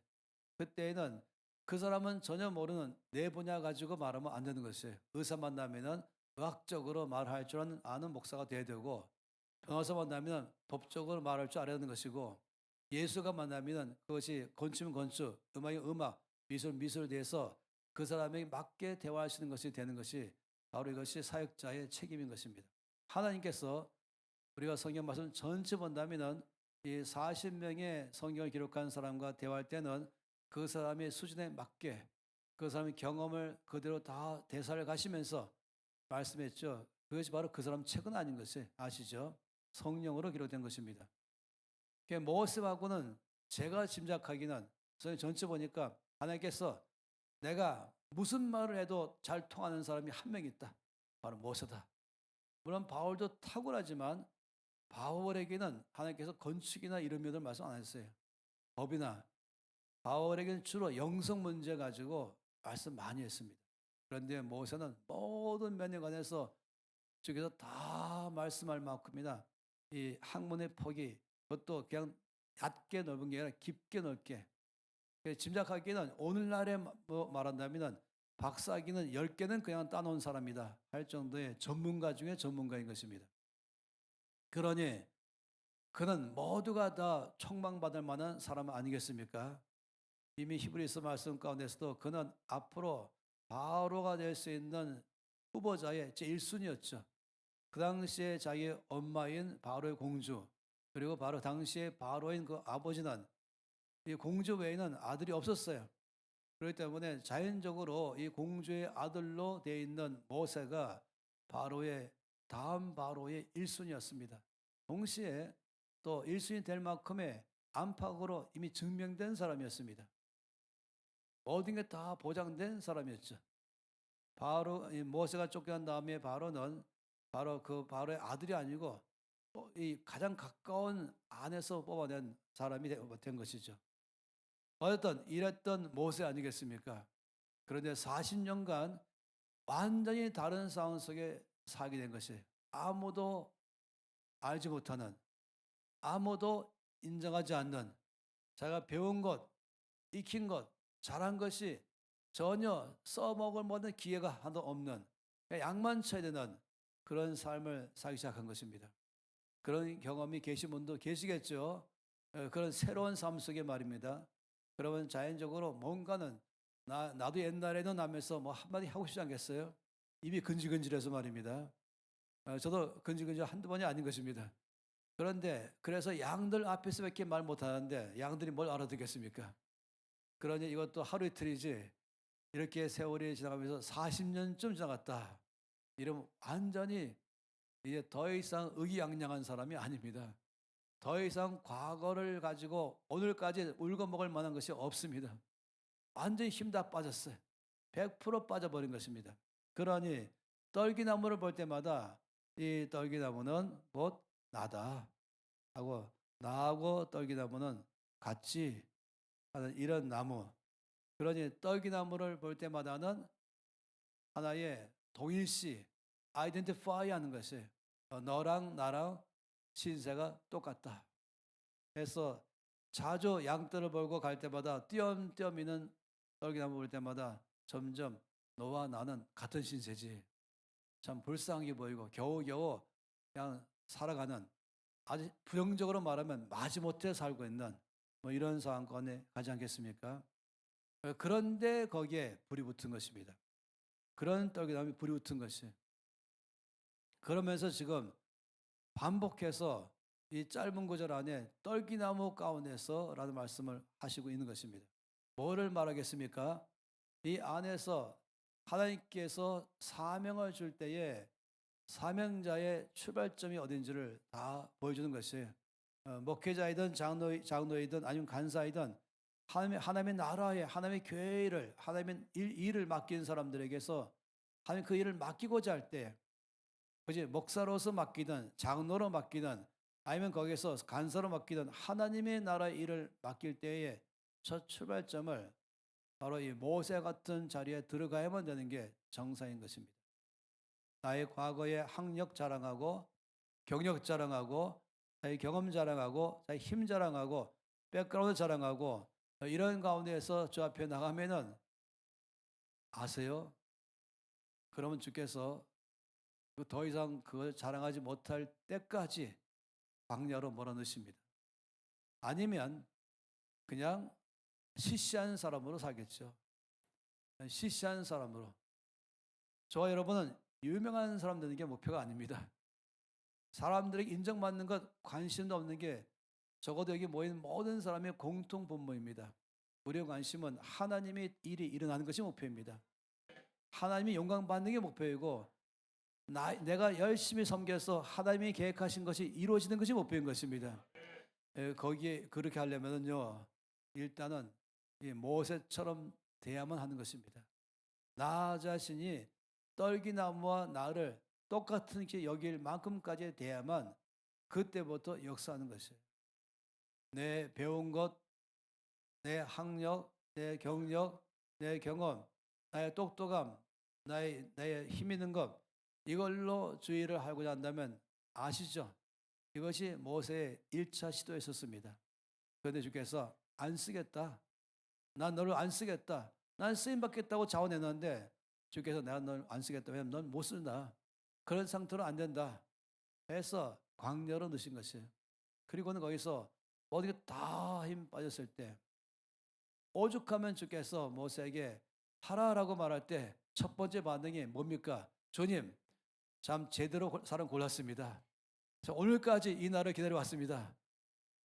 그때에는 그 사람은 전혀 모르는 내 분야 가지고 말하면 안 되는 것이에요. 의사 만나면은 의학적으로 말할 줄 아는 목사가 돼야 되고 변호사 만나면 법적으로 말할 줄 알아야 하는 것이고 예수가 만나면 그것이 건축은 건축, 음악이 음악, 미술 미술에 대해서 그 사람에게 맞게 대화할 수 있는 것이 되는 것이 바로 이것이 사역자의 책임인 것입니다. 하나님께서 우리가 성경 말씀 전체 본다면은 이 40명의 성경을 기록한 사람과 대화할 때는 그 사람의 수준에 맞게 그 사람의 경험을 그대로 다 대사를 가시면서 말씀했죠. 그것이 바로 그 사람 책은 아닌 것이 아시죠? 성령으로 기록된 것입니다. 모세하고는 제가 짐작하기는 저희 전체 보니까 하나님께서 내가 무슨 말을 해도 잘 통하는 사람이 한 명 있다. 바로 모세다. 물론 바울도 탁월하지만 바울에게는 하나님께서 건축이나 이런 면을 말씀 안 하셨어요. 법이나 바울에게는 주로 영성 문제 가지고 말씀 많이 했습니다. 그런데 모세는 모든 면에 관해서 주께서 다 말씀할 만큼이나 이 학문의 폭이 그것도 그냥 얕게 넓은 게 아니라 깊게 넓게 짐작하기에는 오늘날에 말한다면 박사학위는 10개는 그냥 따놓은 사람이다 할 정도의 전문가 중에 전문가인 것입니다. 그러니 그는 모두가 다 책망받을 만한 사람 아니겠습니까? 이미 히브리서 말씀 가운데서도 그는 앞으로 바로가 될 수 있는 후보자의 제1순위였죠. 그 당시에 자기 엄마인 바로의 공주, 그리고 바로 당시에 바로인 그 아버지는 이 공주 외에는 아들이 없었어요. 그렇기 때문에 자연적으로 이 공주의 아들로 되어 있는 모세가 바로의 다음 바로의 1순위였습니다. 동시에 또 1순위 될 만큼의 안팎으로 이미 증명된 사람이었습니다. 모든 게 다 보장된 사람이었죠. 바로 이 모세가 쫓겨난 다음에 바로는 바로 그 바로의 아들이 아니고 이 가장 가까운 안에서 뽑아낸 사람이 된 것이죠. 어쨌든 이랬던 모세 아니겠습니까? 그런데 40년간 완전히 다른 상황 속에 살게 된 것이에요. 아무도 알지 못하는, 아무도 인정하지 않는, 자기가 배운 것, 익힌 것, 잘한 것이 전혀 써먹을 만한 기회가 하나도 없는, 양만 쳐야 되는 그런 삶을 살기 시작한 것입니다. 그런 경험이 계신 분도 계시겠죠. 그런 새로운 삶 속에 말입니다. 그러면 자연적으로 뭔가는 나도 옛날에는 하면서 뭐 한마디 하고 싶지 않겠어요? 입이 근질근질해서 말입니다. 저도 근질근질 한두 번이 아닌 것입니다. 그런데 그래서 양들 앞에서밖에 말 못하는데 양들이 뭘 알아듣겠습니까? 그러니 이것도 하루 이틀이지 이렇게 세월이 지나가면서 40년쯤 지나갔다. 이러면 완전히 이제 더 이상 의기양양한 사람이 아닙니다. 더 이상 과거를 가지고 오늘까지 울고 먹을 만한 것이 없습니다. 완전히 힘 다 빠졌어요. 100% 빠져버린 것입니다. 그러니 떨기나무를 볼 때마다 이 떨기나무는 곧 나다 하고 나하고 떨기나무는 같지 하는 이런 나무. 그러니 떨기나무를 볼 때마다는 하나의 동일시, 아이덴티파이 하는 것이 너랑 나랑 신세가 똑같다. 해서 자주 양떼를 몰고 갈 때마다 띄엄띄엄 있는 떨기나무 볼 때마다 점점 너와 나는 같은 신세지. 참 불쌍하게 보이고 겨우겨우 그냥 살아가는, 아주 부정적으로 말하면 마지못해 살고 있는 뭐 이런 상황 가운데 가지 않겠습니까? 그런데 거기에 불이 붙은 것입니다. 그런 떨기나무에 불이 붙은 것이. 그러면서 지금 반복해서 이 짧은 구절 안에 떨기나무 가운데서라는 말씀을 하시고 있는 것입니다. 뭐를 말하겠습니까? 이 안에서 하나님께서 사명을 줄 때에 사명자의 출발점이 어딘지를 다 보여주는 것이에요. 목회자이든 장로이든 아니면 간사이든 하나님의 나라에 하나님의 교회 일을 하나님의 일을 맡긴 사람들에게서 하나님 그 일을 맡기고자 할 때 그지 목사로서 맡기든 장로로 맡기든 아니면 거기서 간사로 맡기든 하나님의 나라의 일을 맡길 때에 첫 출발점을 바로 이 모세 같은 자리에 들어가야만 되는 게 정상인 것입니다. 나의 과거의 학력 자랑하고 경력 자랑하고 자기 경험 자랑하고 자기 힘 자랑하고 백그라운드 자랑하고 이런 가운데에서 저 앞에 나가면은 아세요? 그러면 주께서 더 이상 그걸 자랑하지 못할 때까지 광야로 몰아넣으십니다. 아니면 그냥 시시한 사람으로 살겠죠. 시시한 사람으로. 저와 여러분은 유명한 사람 되는 게 목표가 아닙니다. 사람들에게 인정받는 것 관심도 없는 게 적어도 여기 모인 모든 사람의 공통 분모입니다. 우리의 관심은 하나님의 일이 일어나는 것이 목표입니다. 하나님이 영광 받는 게 목표이고 내가 열심히 섬겨서 하나님이 계획하신 것이 이루어지는 것이 목표인 것입니다. 거기에 그렇게 하려면요 일단은 이 모세처럼 돼야만 하는 것입니다. 나 자신이 떨기나무와 나를 똑같은 게 여길 만큼까지 돼야만 그때부터 역사하는 것이에요. 내 배운 것, 내 학력, 내 경력, 내 경험, 나의 똑똑함, 나의 힘 있는 것 이걸로 주의를 하고자 한다면 아시죠? 이것이 모세의 1차 시도였었습니다. 그런데 주께서 안 쓰겠다. 난 너를 안 쓰겠다. 난 쓰임 받겠다고 자원했는데 주께서 내가 널 안 쓰겠다. 왜냐면 넌 못 쓴다. 그런 상태로 안 된다. 해서 광야로 넣으신 것이에요. 그리고는 거기서 모든 게 다 힘 빠졌을 때 오죽하면 주께서 모세에게 하라라고 말할 때 첫 번째 반응이 뭡니까? 주님, 참 제대로 사람 골랐습니다. 자, 오늘까지 이 날을 기다려왔습니다.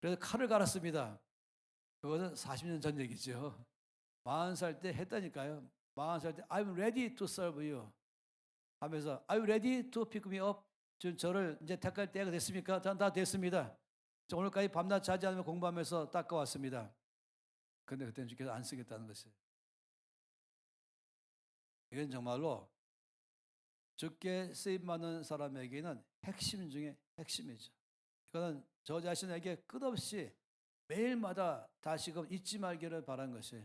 그래서 칼을 갈았습니다. 그것은 40년 전 얘기죠. 40살 때 했다니까요. 40살 때 I'm ready to serve you 하면서 Are you ready to pick me up? 지금 저를 이제 택할 때가 됐습니까? 전 다 됐습니다. 저 오늘까지 밤낮 자지 않으며 공부하면서 닦아왔습니다. 근데 그때는 주께서 안 쓰겠다는 것이에요. 이건 정말로 주께 쓰임받는 사람에게는 핵심 중에 핵심이죠. 이거는 저 자신에게 끝없이 매일마다 다시금 잊지 말기를 바란 것이에요.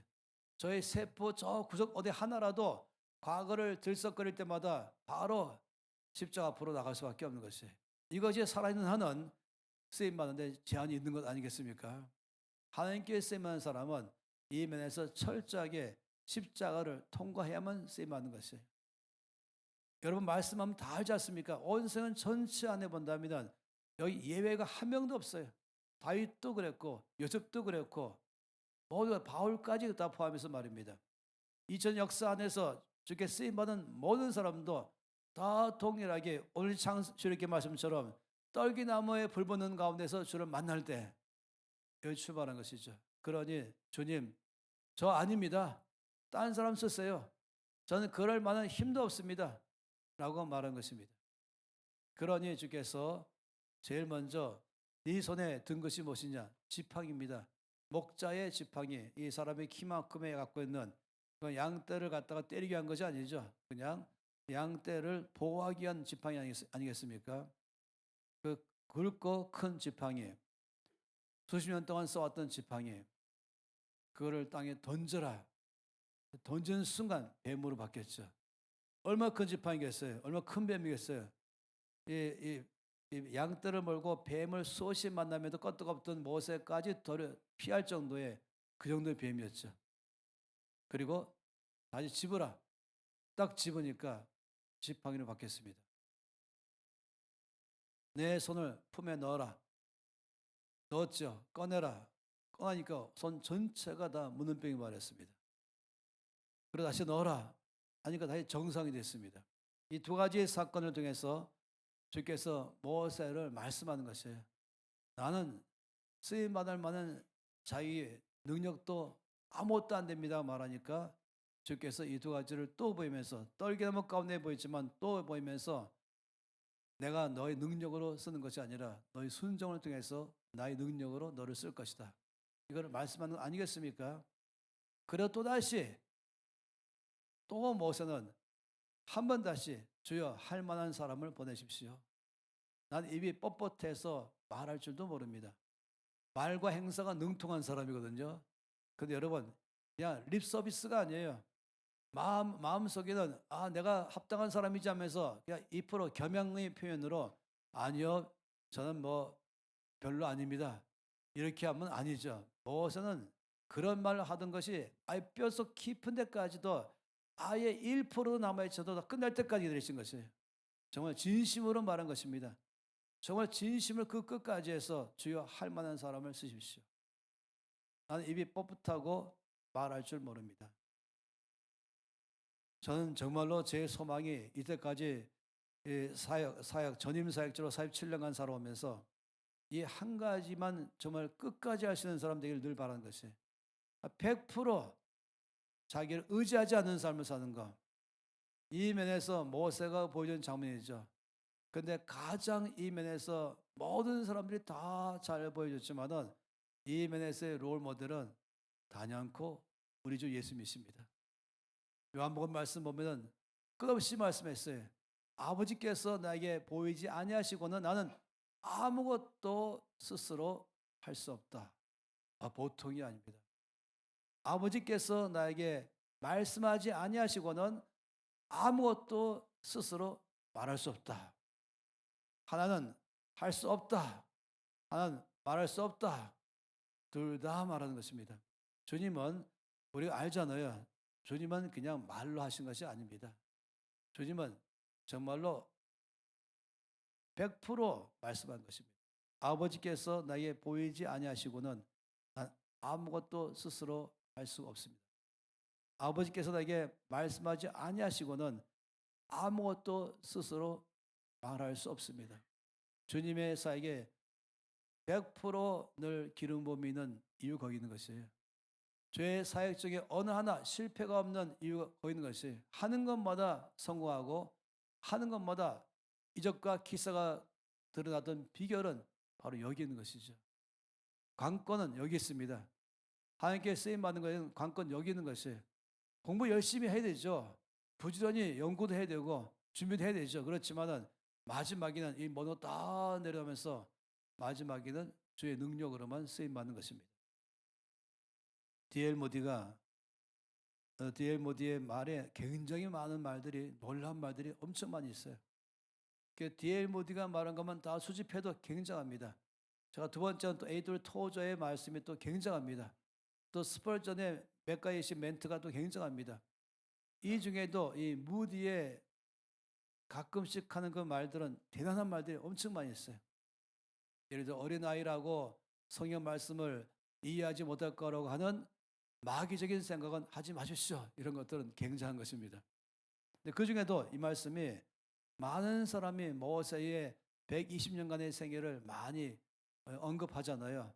저의 세포 저 구석 어디 하나라도 과거를 들썩거릴 때마다 바로 십자가 앞으로 나갈 수밖에 없는 것이에요. 이것이 살아있는 한은 쓰임받는데 제한이 있는 것 아니겠습니까? 하나님께 쓰임받는 사람은 이 면에서 철저하게 십자가를 통과해야만 쓰임받는 것이에요. 여러분 말씀하면 다 알지 않습니까? 온 세상 전체 안에 본다면 여기 예외가 한 명도 없어요. 다윗도 그랬고 요셉도 그랬고 모두 바울까지 다 포함해서 말입니다. 이전 역사 안에서 주께 쓰임받은 모든 사람도 다 동일하게 오늘 창세기 말씀처럼 떨기나무에 불 붙는 가운데서 주를 만날 때 여기 출발한 것이죠. 그러니 주님 저 아닙니다. 딴 사람 쓰세요. 저는 그럴 만한 힘도 없습니다. 라고 말한 것입니다. 그러니 주께서 제일 먼저 네 손에 든 것이 무엇이냐? 지팡이입니다. 목자의 지팡이. 이 사람의 키만큼에 갖고 있는 그 양떼를 갖다가 때리게 한 것이 아니죠. 그냥 양떼를 보호하기 위한 지팡이 아니겠습니까? 그 굵고 큰 지팡이. 수십 년 동안 써왔던 지팡이. 그거를 땅에 던져라. 던지는 순간 뱀으로 바뀌었죠. 얼마나 큰 지팡이겠어요? 얼마나 큰 뱀이겠어요? 이 양떼를 몰고 뱀을 수없이 만나면도 껐떡없던 모세까지 피할 정도의 그 정도의 뱀이었죠. 그리고 다시 집으라. 딱 집으니까 지팡이로 바뀌었습니다. 내 손을 품에 넣어라. 넣었죠. 꺼내라. 꺼내니까 손 전체가 다 문은병이 말했습니다. 그리고 다시 넣어라. 하니까 다시 정상이 됐습니다. 이 두 가지의 사건을 통해서 주께서 모세를 말씀하는 것이에요. 나는 쓰임받을 만한 자기의 능력도 아무것도 안 됩니다 말하니까 주께서 이 두 가지를 또 보이면서 떨기나무 가운데 보이지만 또 보이면서 내가 너의 능력으로 쓰는 것이 아니라 너의 순종을 통해서 나의 능력으로 너를 쓸 것이다. 이걸 말씀하는 거 아니겠습니까? 그리고 또다시 또 모세는 한 번 다시 주여 할 만한 사람을 보내십시오. 난 입이 뻣뻣해서 말할 줄도 모릅니다. 말과 행사가 능통한 사람이거든요. 근데 여러분 그냥 립 서비스가 아니에요. 마음속에는 내가 합당한 사람이지 하면서 그냥 2% 겸양의 표현으로 아니요 저는 뭐 별로 아닙니다. 이렇게 하면 아니죠. 모세는 그런 말을 하던 것이 아예 뼛속 깊은 데까지도 아예 1% 남아있어도 끝날 때까지 기다리신 것이에요. 정말 진심으로 말한 것입니다. 정말 진심을 그 끝까지 해서 주여 할 만한 사람을 쓰십시오. 나는 입이 뻣뻣하고 말할 줄 모릅니다. 저는 정말로 제 소망이 이때까지 전임 사역자로 47년간 살아오면서 이 한 가지만 정말 끝까지 하시는 사람 되기를 늘 바라는 것이 100% 자기를 의지하지 않는 삶을 사는 것. 이 면에서 모세가 보여준 장면이죠. 근데 가장 이 면에서 모든 사람들이 다 잘 보여줬지만은 이 면에서의 롤 모델은 단연코 우리 주 예수님이십니다. 요한복음 말씀 보면은 끝없이 말씀했어요. 아버지께서 나에게 보이지 아니하시고는 나는 아무것도 스스로 할 수 없다. 보통이 아닙니다. 아버지께서 나에게 말씀하지 아니하시고는 아무것도 스스로 말할 수 없다. 하나는 할 수 없다. 하나는 말할 수 없다. 둘 다 말하는 것입니다. 주님은 우리가 알잖아요. 주님은 그냥 말로 하신 것이 아닙니다. 주님은 정말로 100% 말씀한 것입니다. 아버지께서 나에게 보이지 아니하시고는 난 아무것도 스스로 할 수가 없습니다. 아버지께서 나에게 말씀하지 아니하시고는 아무것도 스스로 말할 수 없습니다. 주님의 사에게 100%늘 기름 부음이 있는 이유 거기 있는 것이에요. 죄의 사역 중에 어느 하나 실패가 없는 이유가 거기 있는 것이에요. 하는 것마다 성공하고 하는 것마다 이적과 기사가 드러나던 비결은 바로 여기 있는 것이죠. 관건은 여기 있습니다. 하나님께 쓰임 받는 것은 관건 여기 있는 것이에요. 공부 열심히 해야 되죠. 부지런히 연구도 해야 되고 준비도 해야 되죠. 그렇지만은 마지막에는 이 번호 딱 내려가면서 마지막에는 주의 능력으로만 쓰임 받는 것입니다. D.L. 모디의 말에 굉장히 많은 말들이 놀라운 말들이 엄청 많이 있어요. D.L. 모디가 말한 것만 다 수집해도 굉장합니다. 제가 두 번째는 또 에이돌 토저의 말씀이 또 굉장합니다. 또 스펄전의 맥가이시 멘트가 또 굉장합니다. 이 중에도 이 무디의 가끔씩 하는 그 말들은 대단한 말들이 엄청 많이 있어요. 예를 들어 어린아이라고 성경 말씀을 이해하지 못할 거라고 하는 마귀적인 생각은 하지 마십시오. 이런 것들은 굉장한 것입니다. 근데 그 중에도 이 말씀이 많은 사람이 모세의 120년간의 생애를 많이 언급하잖아요.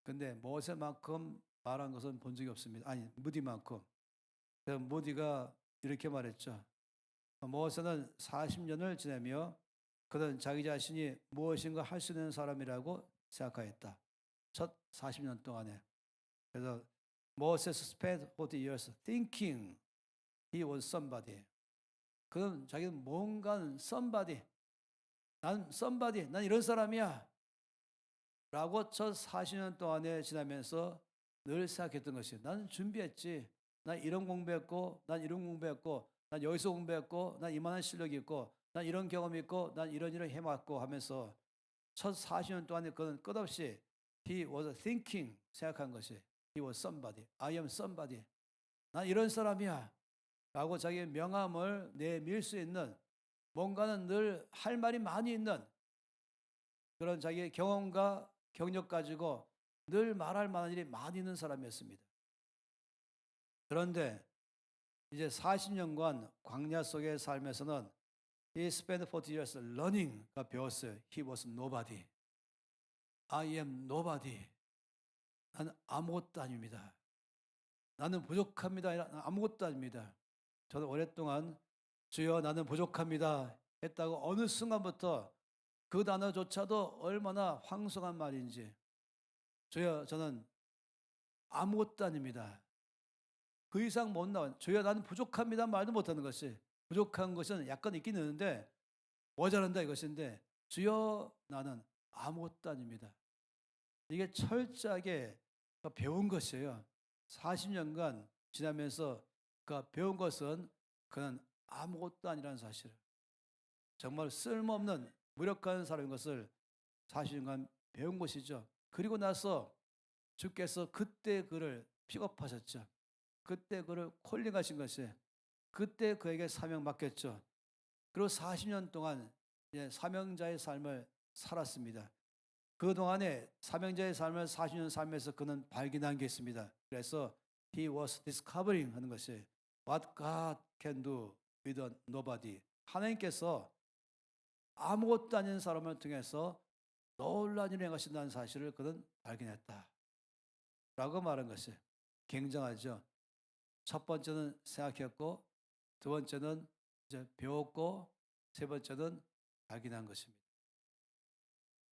근데 모세만큼 말한 것은 본 적이 없습니다. 아니, 무디만큼. 그래서 무디가 이렇게 말했죠. 모세는 40년을 지내며 그는 자기 자신이 무엇인가 할 수 있는 사람이라고 생각하였다. 첫 40년 동안에. 그래서 Moses spent 40 years thinking he was somebody. 그는 자기는 뭔가 somebody. 난 somebody. 난 이런 사람이야. 라고 첫 40년 동안에 지나면서 늘 생각했던 것이 나는 준비했지. 난 이런 공부했고, 난 이런 공부했고, 난 여기서 공부했고, 난 이만한 실력이 있고, 난 이런 경험이 있고, 난 이런 일을 해왔고 하면서 첫 40년 동안에 그는 끝없이 he was thinking 생각한 것이 he was somebody. I am somebody. 난 이런 사람이야. 라고 자기의 명함을 내밀 수 있는 뭔가는 늘 할 말이 많이 있는 그런 자기의 경험과 경력 가지고 늘 말할 만한 일이 많이 있는 사람이었습니다. 그런데 이제 40년간 광야 속의 삶에서는 he spent 40 years learning가 배웠어요. He was nobody. I am nobody. 나는 아무것도 아닙니다. 나는 부족합니다. 아무것도 아닙니다. 저는 오랫동안 주여 나는 부족합니다 했다고 어느 순간부터 그 단어조차도 얼마나 황송한 말인지 주여 저는 아무것도 아닙니다. 그 이상 못 나와. 주여 나는 부족합니다 말도 못하는 것이 부족한 것은 약간 있긴 있는데 모자란다 이것인데 주여 나는 아무것도 아닙니다. 이게 철저하게 배운 것이에요. 40년간 지나면서 그 배운 것은 그는 아무것도 아니라는 사실을 정말 쓸모없는 무력한 사람인 것을 40년간 배운 것이죠. 그리고 나서 주께서 그때 그를 픽업하셨죠. 그때 그를 콜링하신 것이 그때 그에게 사명 맡겼죠. 그리고 40년 동안 사명자의 삶을 살았습니다. 그동안에 사명자의 삶을 40년 살면서 그는 발견한 게 있습니다. 그래서 he was discovering 하는 것이 what God can do with a nobody. 하나님께서 아무것도 아닌 사람을 통해서 놀라운 일을 행하신다는 사실을 그는 발견했다. 라고 말한 것이 굉장하죠. 첫 번째는 생각했고 두 번째는 이제 배웠고 세 번째는 발견한 것입니다.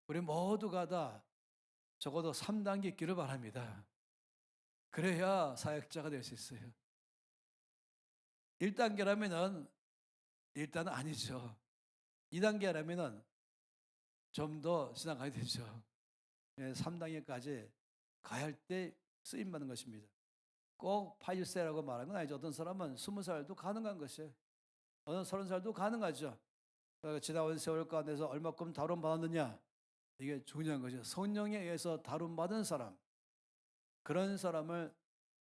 우리 모두가 다 적어도 3단계 있기를 바랍니다. 그래야 사역자가 될 수 있어요. 1단계라면은 일단은 아니죠. 2단계라면은 좀 더 지나가야 되죠. 3단계까지 가야 할 때 쓰임 받는 것입니다. 꼭 80세라고 말하는 건 아니죠. 어떤 사람은 20살도 가능한 것이에요. 어느 30살도 가능하죠. 지나온 세월 가운데서 얼마큼 다룬 받았느냐 이게 중요한 거죠. 성령에 의해서 다룬받은 사람 그런 사람을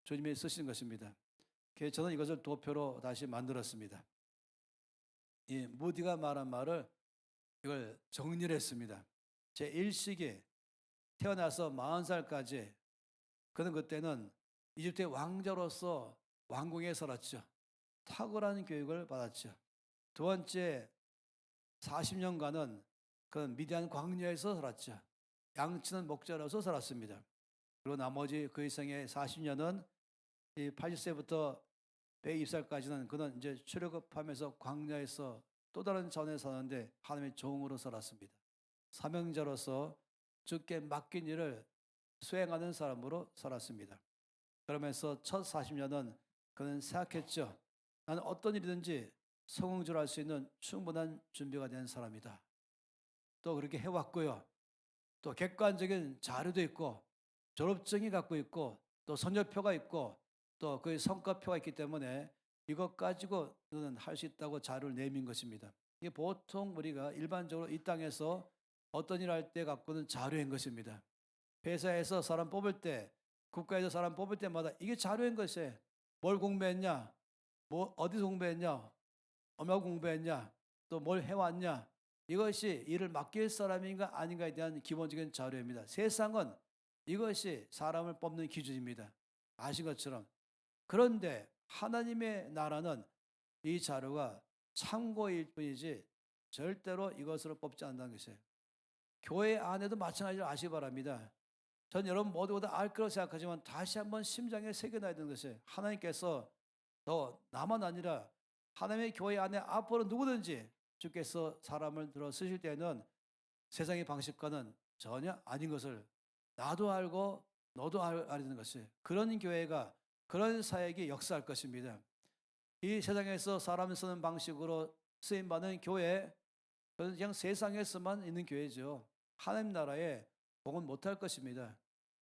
주님이 쓰시는 것입니다. 그래서 저는 이것을 도표로 다시 만들었습니다. 이 무디가 말한 말을 이걸 정리를 했습니다. 제1식에 태어나서 40살까지 그는 그때는 이집트의 왕자로서 왕궁에 살았죠. 탁월한 교육을 받았죠. 두 번째 40년간은 그는 미디안 광야에서 살았죠. 양치는 목자로서 살았습니다. 그리고 나머지 그 이상의 40년은 80세부터 120살까지는 그는 이제 출애굽하면서 광야에서 또 다른 자원에 사는데 하나님의 종으로 살았습니다. 사명자로서 주께 맡긴 일을 수행하는 사람으로 살았습니다. 그러면서 첫 40년은 그는 생각했죠. 나는 어떤 일이든지 성공적으로 할 수 있는 충분한 준비가 된 사람이다. 또 그렇게 해왔고요. 또 객관적인 자료도 있고 졸업증이 갖고 있고 또 선녀표가 있고 또 그 성과표가 있기 때문에 이것 가지고 너는 할 수 있다고 자료를 내민 것입니다. 이게 보통 우리가 일반적으로 이 땅에서 어떤 일 할 때 갖고는 자료인 것입니다. 회사에서 사람 뽑을 때, 국가에서 사람 뽑을 때마다 이게 자료인 것이에요. 뭘 공부했냐, 뭐 어디서 공부했냐, 얼마 공부했냐, 또 뭘 해왔냐, 이것이 일을 맡길 사람인가 아닌가에 대한 기본적인 자료입니다. 세상은 이것이 사람을 뽑는 기준입니다. 아신 것처럼. 그런데 하나님의 나라는 이 자료가 참고일 뿐이지 절대로 이것으로 뽑지 않는다는 것이에요. 교회 안에도 마찬가지로 아시기 바랍니다. 전 여러분 모두가 다 알 거라고 생각하지만 다시 한번 심장에 새겨놔야 되는 것이에요. 하나님께서 너 나만 아니라 하나님의 교회 안에 앞으로 누구든지 주께서 사람을 들어 쓰실 때는 세상의 방식과는 전혀 아닌 것을 나도 알고 너도 알아야 되는 것이에요. 그런 교회가 그런 사역이 역사할 것입니다. 이 세상에서 사람을 쓰는 방식으로 쓰임받는 교회, 그건 그냥 세상에서만 있는 교회죠. 하나님 나라에 복은 못할 것입니다.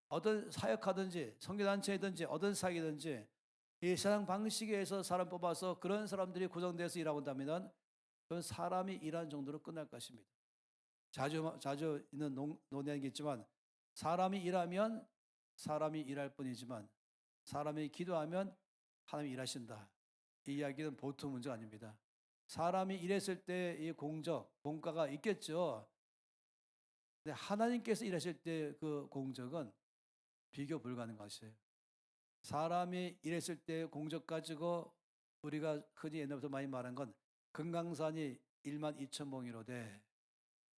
어떤 사역하든지 선교단체이든지 어떤 사역이든지 이 세상 방식에 의해서 사람 뽑아서 그런 사람들이 구성돼서 일하고 있다면 그건 사람이 일하는 정도로 끝날 것입니다. 자주 있는 논의하는 게 있지만 사람이 일하면 사람이 일할 뿐이지만 사람이 기도하면 하나님이 일하신다. 이 이야기는 보통 문제가 아닙니다. 사람이 일했을 때 이 공적, 공과가 있겠죠. 근데 하나님께서 일하실 때 그 공적은 비교 불가능한 것이에요. 사람이 일했을 때 공적 가지고 우리가 흔히 옛날부터 많이 말한 건 금강산이 1만 2천 봉이로되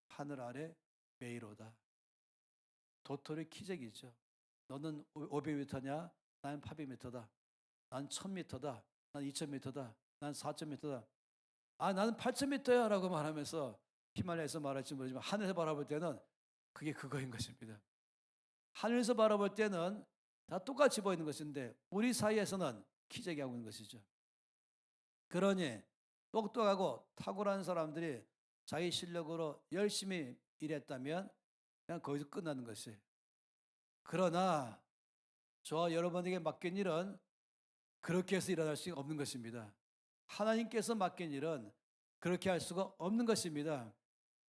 하늘 아래 메이로다. 도토리 키재기죠. 너는 500m냐? 나는 800m다. 난 1000m다. 난 2000m다. 난 4000m다. 아, 나는 8000m야 라고 말하면서 히말라야에서 말할지 모르지만 하늘에서 바라볼 때는 그게 그거인 것입니다. 하늘에서 바라볼 때는 다 똑같이 보이는 것인데 우리 사이에서는 키재기 하고 있는 것이죠. 그러니 똑똑하고 탁월한 사람들이 자기 실력으로 열심히 일했다면 그냥 거기서 끝나는 것이에요. 그러나 저와 여러분에게 맡긴 일은 그렇게 해서 일어날 수 없는 것입니다. 하나님께서 맡긴 일은 그렇게 할 수가 없는 것입니다.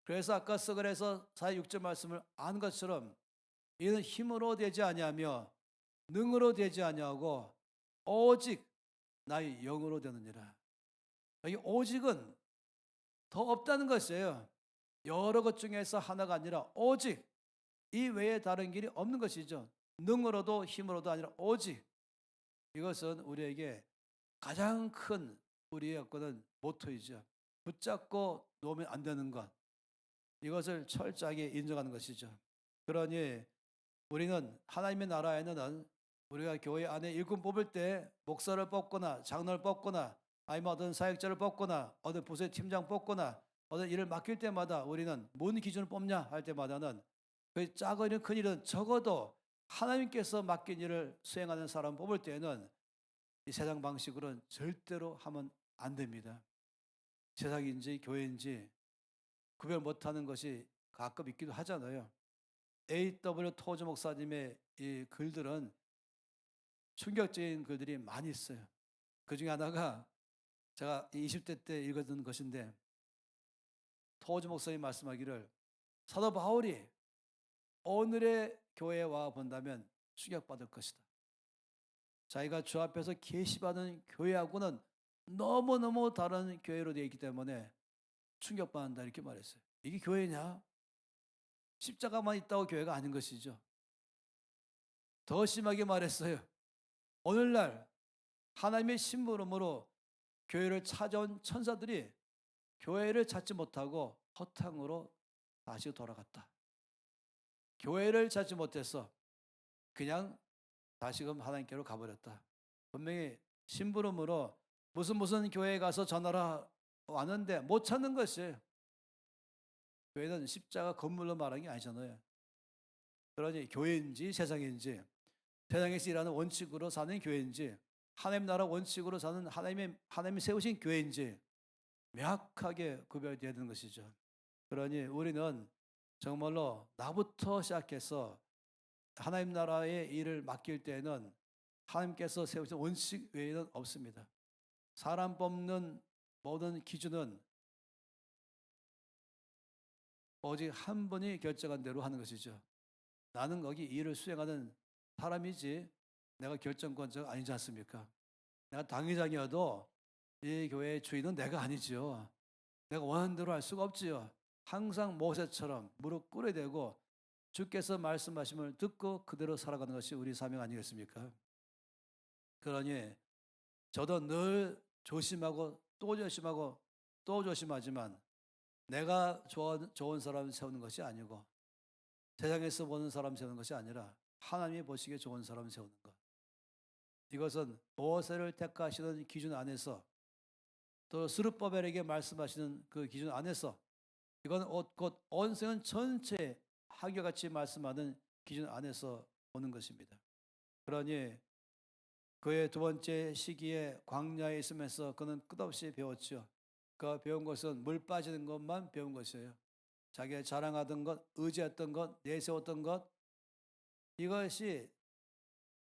그래서 아까 서글에서 4.6절 말씀을 아는 것처럼 이는 힘으로 되지 아니하며 능으로 되지 아니하고 오직 나의 영으로 되느니라. 여기 오직은 더 없다는 것이에요. 여러 것 중에서 하나가 아니라 오직 이 외에 다른 길이 없는 것이죠. 능으로도 힘으로도 아니라 오직. 이것은 우리에게 가장 큰 우리의 어떤 모토이죠. 붙잡고 놓으면 안 되는 것. 이것을 철저하게 인정하는 것이죠. 그러니 우리는 하나님의 나라에는 우리가 교회 안에 일꾼 뽑을 때 목사를 뽑거나 장로를 뽑거나 아니면 어떤 사역자를 뽑거나 어떤 부서의 팀장 뽑거나 어떤 일을 맡길 때마다 우리는 뭔 기준을 뽑냐 할 때마다는 그 작은 큰 일은 적어도 하나님께서 맡긴 일을 수행하는 사람 뽑을 때는 이 세상 방식으로는 절대로 하면 안 됩니다. 세상인지 교회인지 구별 못하는 것이 가끔 있기도 하잖아요. A.W. 토즈 목사님의 이 글들은 충격적인 글들이 많이 있어요. 그 중에 하나가 제가 20대 때 읽었던 것인데 토즈 목사님 말씀하기를 사도 바울이 오늘의 교회에 와 본다면 충격받을 것이다. 자기가 주 앞에서 계시받은 교회하고는 너무너무 다른 교회로 되어 있기 때문에 충격받는다 이렇게 말했어요. 이게 교회냐? 십자가만 있다고 교회가 아닌 것이죠. 더 심하게 말했어요. 오늘날 하나님의 심부름으로 교회를 찾아온 천사들이 교회를 찾지 못하고 허탕으로 다시 돌아갔다. 교회를 찾지 못해서 그냥 다시금 하나님께로 가버렸다. 분명히 심부름으로 무슨 교회에 가서 전하라 왔는데 못 찾는 것이에요. 교회는 십자가 건물로 말하는 게 아니잖아요. 그러니 교회인지 세상인지, 세상에서 일하는 원칙으로 사는 교회인지, 하나님 나라 원칙으로 사는 하나님이 세우신 교회인지 명확하게 구별되어야 되는 것이죠. 그러니 우리는 정말로 나부터 시작해서 하나님 나라의 일을 맡길 때에는 하나님께서 세우신 원칙 외에는 없습니다. 사람 뽑는 모든 기준은 오직 한 분이 결정한 대로 하는 것이죠. 나는 거기 일을 수행하는 사람이지 내가 결정권자가 아니지 않습니까? 내가 당회장이어도 이 교회의 주인은 내가 아니지요. 내가 원하는 대로 할 수가 없지요. 항상 모세처럼 무릎 꿇어야 되고 주께서 말씀하심을 듣고 그대로 살아가는 것이 우리 사명 아니겠습니까? 그러니 저도 늘 조심하고 또 조심하고 또 조심하지만 내가 좋은 사람 세우는 것이 아니고 세상에서 보는 사람 세우는 것이 아니라 하나님이 보시기에 좋은 사람 세우는 것. 이것은 모세를 택하시는 기준 안에서 또 스룹바벨에게 말씀하시는 그 기준 안에서 이건 곧 온 세상 전체 한결같이 말씀하는 기준 안에서 오는 것입니다. 그러니 그의 두 번째 시기에 광야에 있으면서 그는 끝없이 배웠죠. 그 배운 것은 물 빠지는 것만 배운 것이에요. 자기가 자랑하던 것, 의지했던 것, 내세웠던 것, 이것이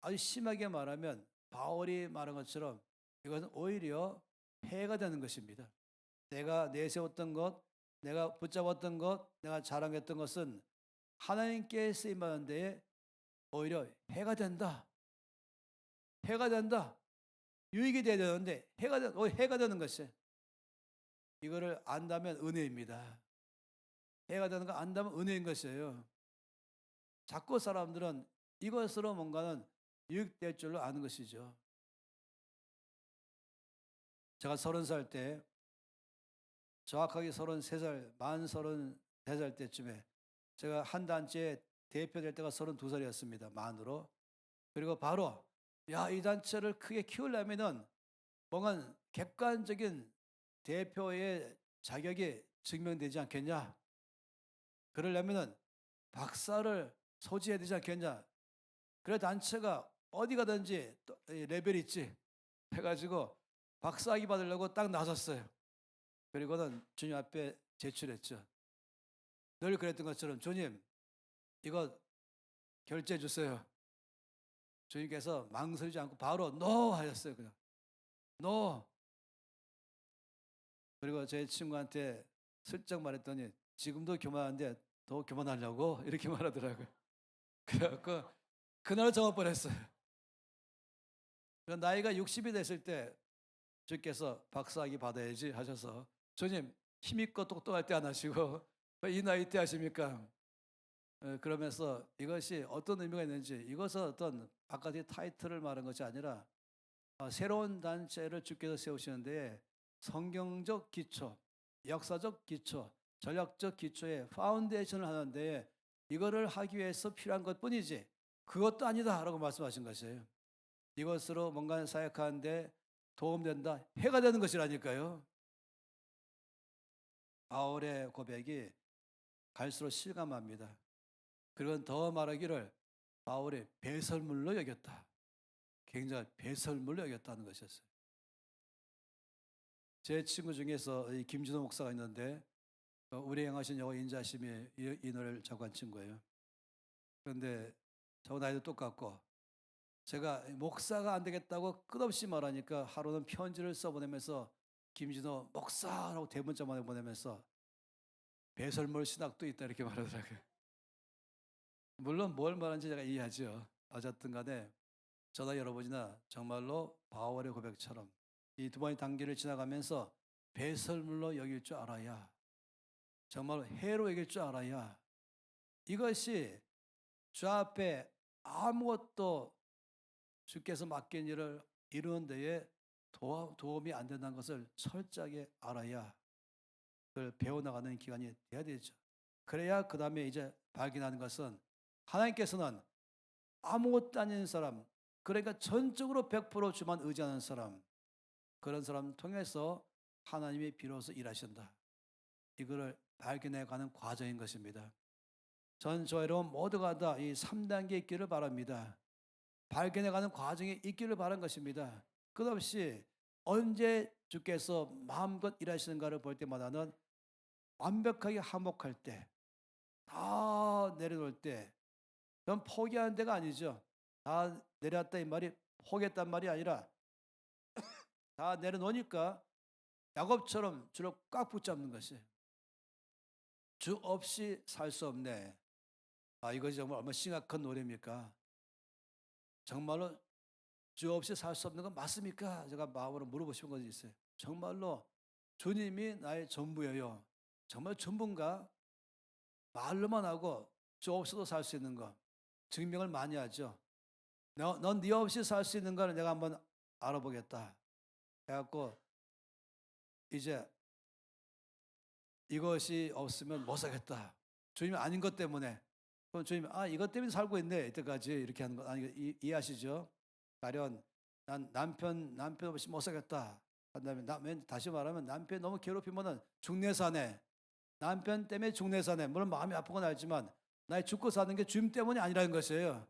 아주 심하게 말하면 바울이 말한 것처럼 이것은 오히려 해가 되는 것입니다. 내가 내세웠던 것, 내가 붙잡았던 것, 내가 자랑했던 것은 하나님께 쓰임받는 데에 오히려 해가 된다. 해가 된다. 유익이 돼야 되는데 해가 되는 것이 이거를 안다면 은혜입니다. 해가 되는 거 안다면 은혜인 것이에요. 자꾸 사람들은 이것으로 뭔가는 유익될 줄로 아는 것이죠. 제가 30살 때 정확하게 33살, 만 33살 때쯤에 제가 한 단체에 대표될 때가 32살이었습니다. 만으로. 그리고 바로 이 단체를 크게 키우려면은 뭔가 객관적인 대표의 자격이 증명되지 않겠냐? 그러려면은 박사를 소지해야 되지 않겠냐? 그래 단체가 어디 가든지 또 레벨이 있지 해가지고 박사학위 받으려고 딱 나섰어요. 그리고는 주님 앞에 제출했죠. 늘 그랬던 것처럼 주님 이거 결제해 주세요. 주님께서 망설이지 않고 바로 NO 하셨어요. 그냥 NO. 그리고 제 친구한테 슬쩍 말했더니 지금도 교만한데 더 교만하려고 이렇게 말하더라고요. 그래갖고 그날 정말 뻔했어요. 나이가 60이 됐을 때 주께서 박사학위 받아야지 하셔서 주님 힘있고 똑똑할 때 안 하시고 이 나이 때 하십니까? 그러면서 이것이 어떤 의미가 있는지 이것은 어떤 아까 타이틀을 말한 것이 아니라 새로운 단체를 주께서 세우시는데 성경적 기초, 역사적 기초, 전략적 기초의 파운데이션을 하는데 이거를 하기 위해서 필요한 것뿐이지 그것도 아니다라고 말씀하신 것이에요. 이것으로 뭔가 사역하는데 도움된다, 해가 되는 것이라니까요. 바울의 고백이 갈수록 실감합니다. 그리고 더 말하기를 바울의 배설물로 여겼다. 굉장히 배설물로 여겼다는 것이었어요. 제 친구 중에서 김진호 목사가 있는데 우리 행하신 여호와 인자심이 이 노래를 작곡한 친구예요. 그런데 저하고 나이도 똑같고 제가 목사가 안 되겠다고 끝없이 말하니까 하루는 편지를 써보내면서 김진호 목사라고 대문자만 보내면서 배설물 신학도 있다 이렇게 말하더라고요. 물론 뭘 말하는지 제가 이해하죠. 어쨌든 간에 저나 여러분이나 정말로 바울의 고백처럼 이 두 번의 단계를 지나가면서 배설물로 여길 줄 알아야 정말 해로 여길 줄 알아야 이것이 주 앞에 아무것도 주께서 맡긴 일을 이루는 데에 도움이 안 된다는 것을 철저하게 알아야 그걸 배워나가는 기간이 돼야 되죠. 그래야 그 다음에 이제 발견하는 것은 하나님께서는 아무것도 아닌 사람, 그러니까 전적으로 100% 주만 의지하는 사람, 그런 사람 통해서 하나님이 비로소 일하신다. 이거를 발견해가는 과정인 것입니다. 전 저와 여러분 모두가 다 이 3단계 있기를 바랍니다. 발견해가는 과정이 있기를 바란 것입니다. 끝없이 언제 주께서 마음껏 일하시는가를 볼 때마다는 완벽하게 화목할 때, 다 내려놓을 때, 전 포기하는 데가 아니죠. 다 내려왔다 이 말이 포기했단 말이 아니라 다 내려놓으니까 야곱처럼 주를 꽉 붙잡는 것이 주 없이 살 수 없네. 이것이 정말 얼마나 심각한 노래입니까? 정말로 주 없이 살 수 없는 건 맞습니까? 제가 마음으로 물어보고 싶은 것이 있어요. 정말로 주님이 나의 전부예요. 정말 전부인가? 말로만 하고 주 없이도 살 수 있는 거 증명을 많이 하죠. 넌 네 없이 살 수 있는 거를 내가 한번 알아보겠다 해갖고 이제 이것이 없으면 못 살겠다. 주님이 아닌 것 때문에. 그럼 주님이 이것 때문에 살고 있네. 이때까지 이렇게 하는 거 이해하시죠? 가령 난 남편 없이 못 살겠다. 한다면 다시 말하면 남편 너무 괴롭히면은 중내사네. 남편 때문에 중내사네. 물론 마음이 아픈 건 알지만 나의 죽고 사는 게 주님 때문이 아니라는 것이에요.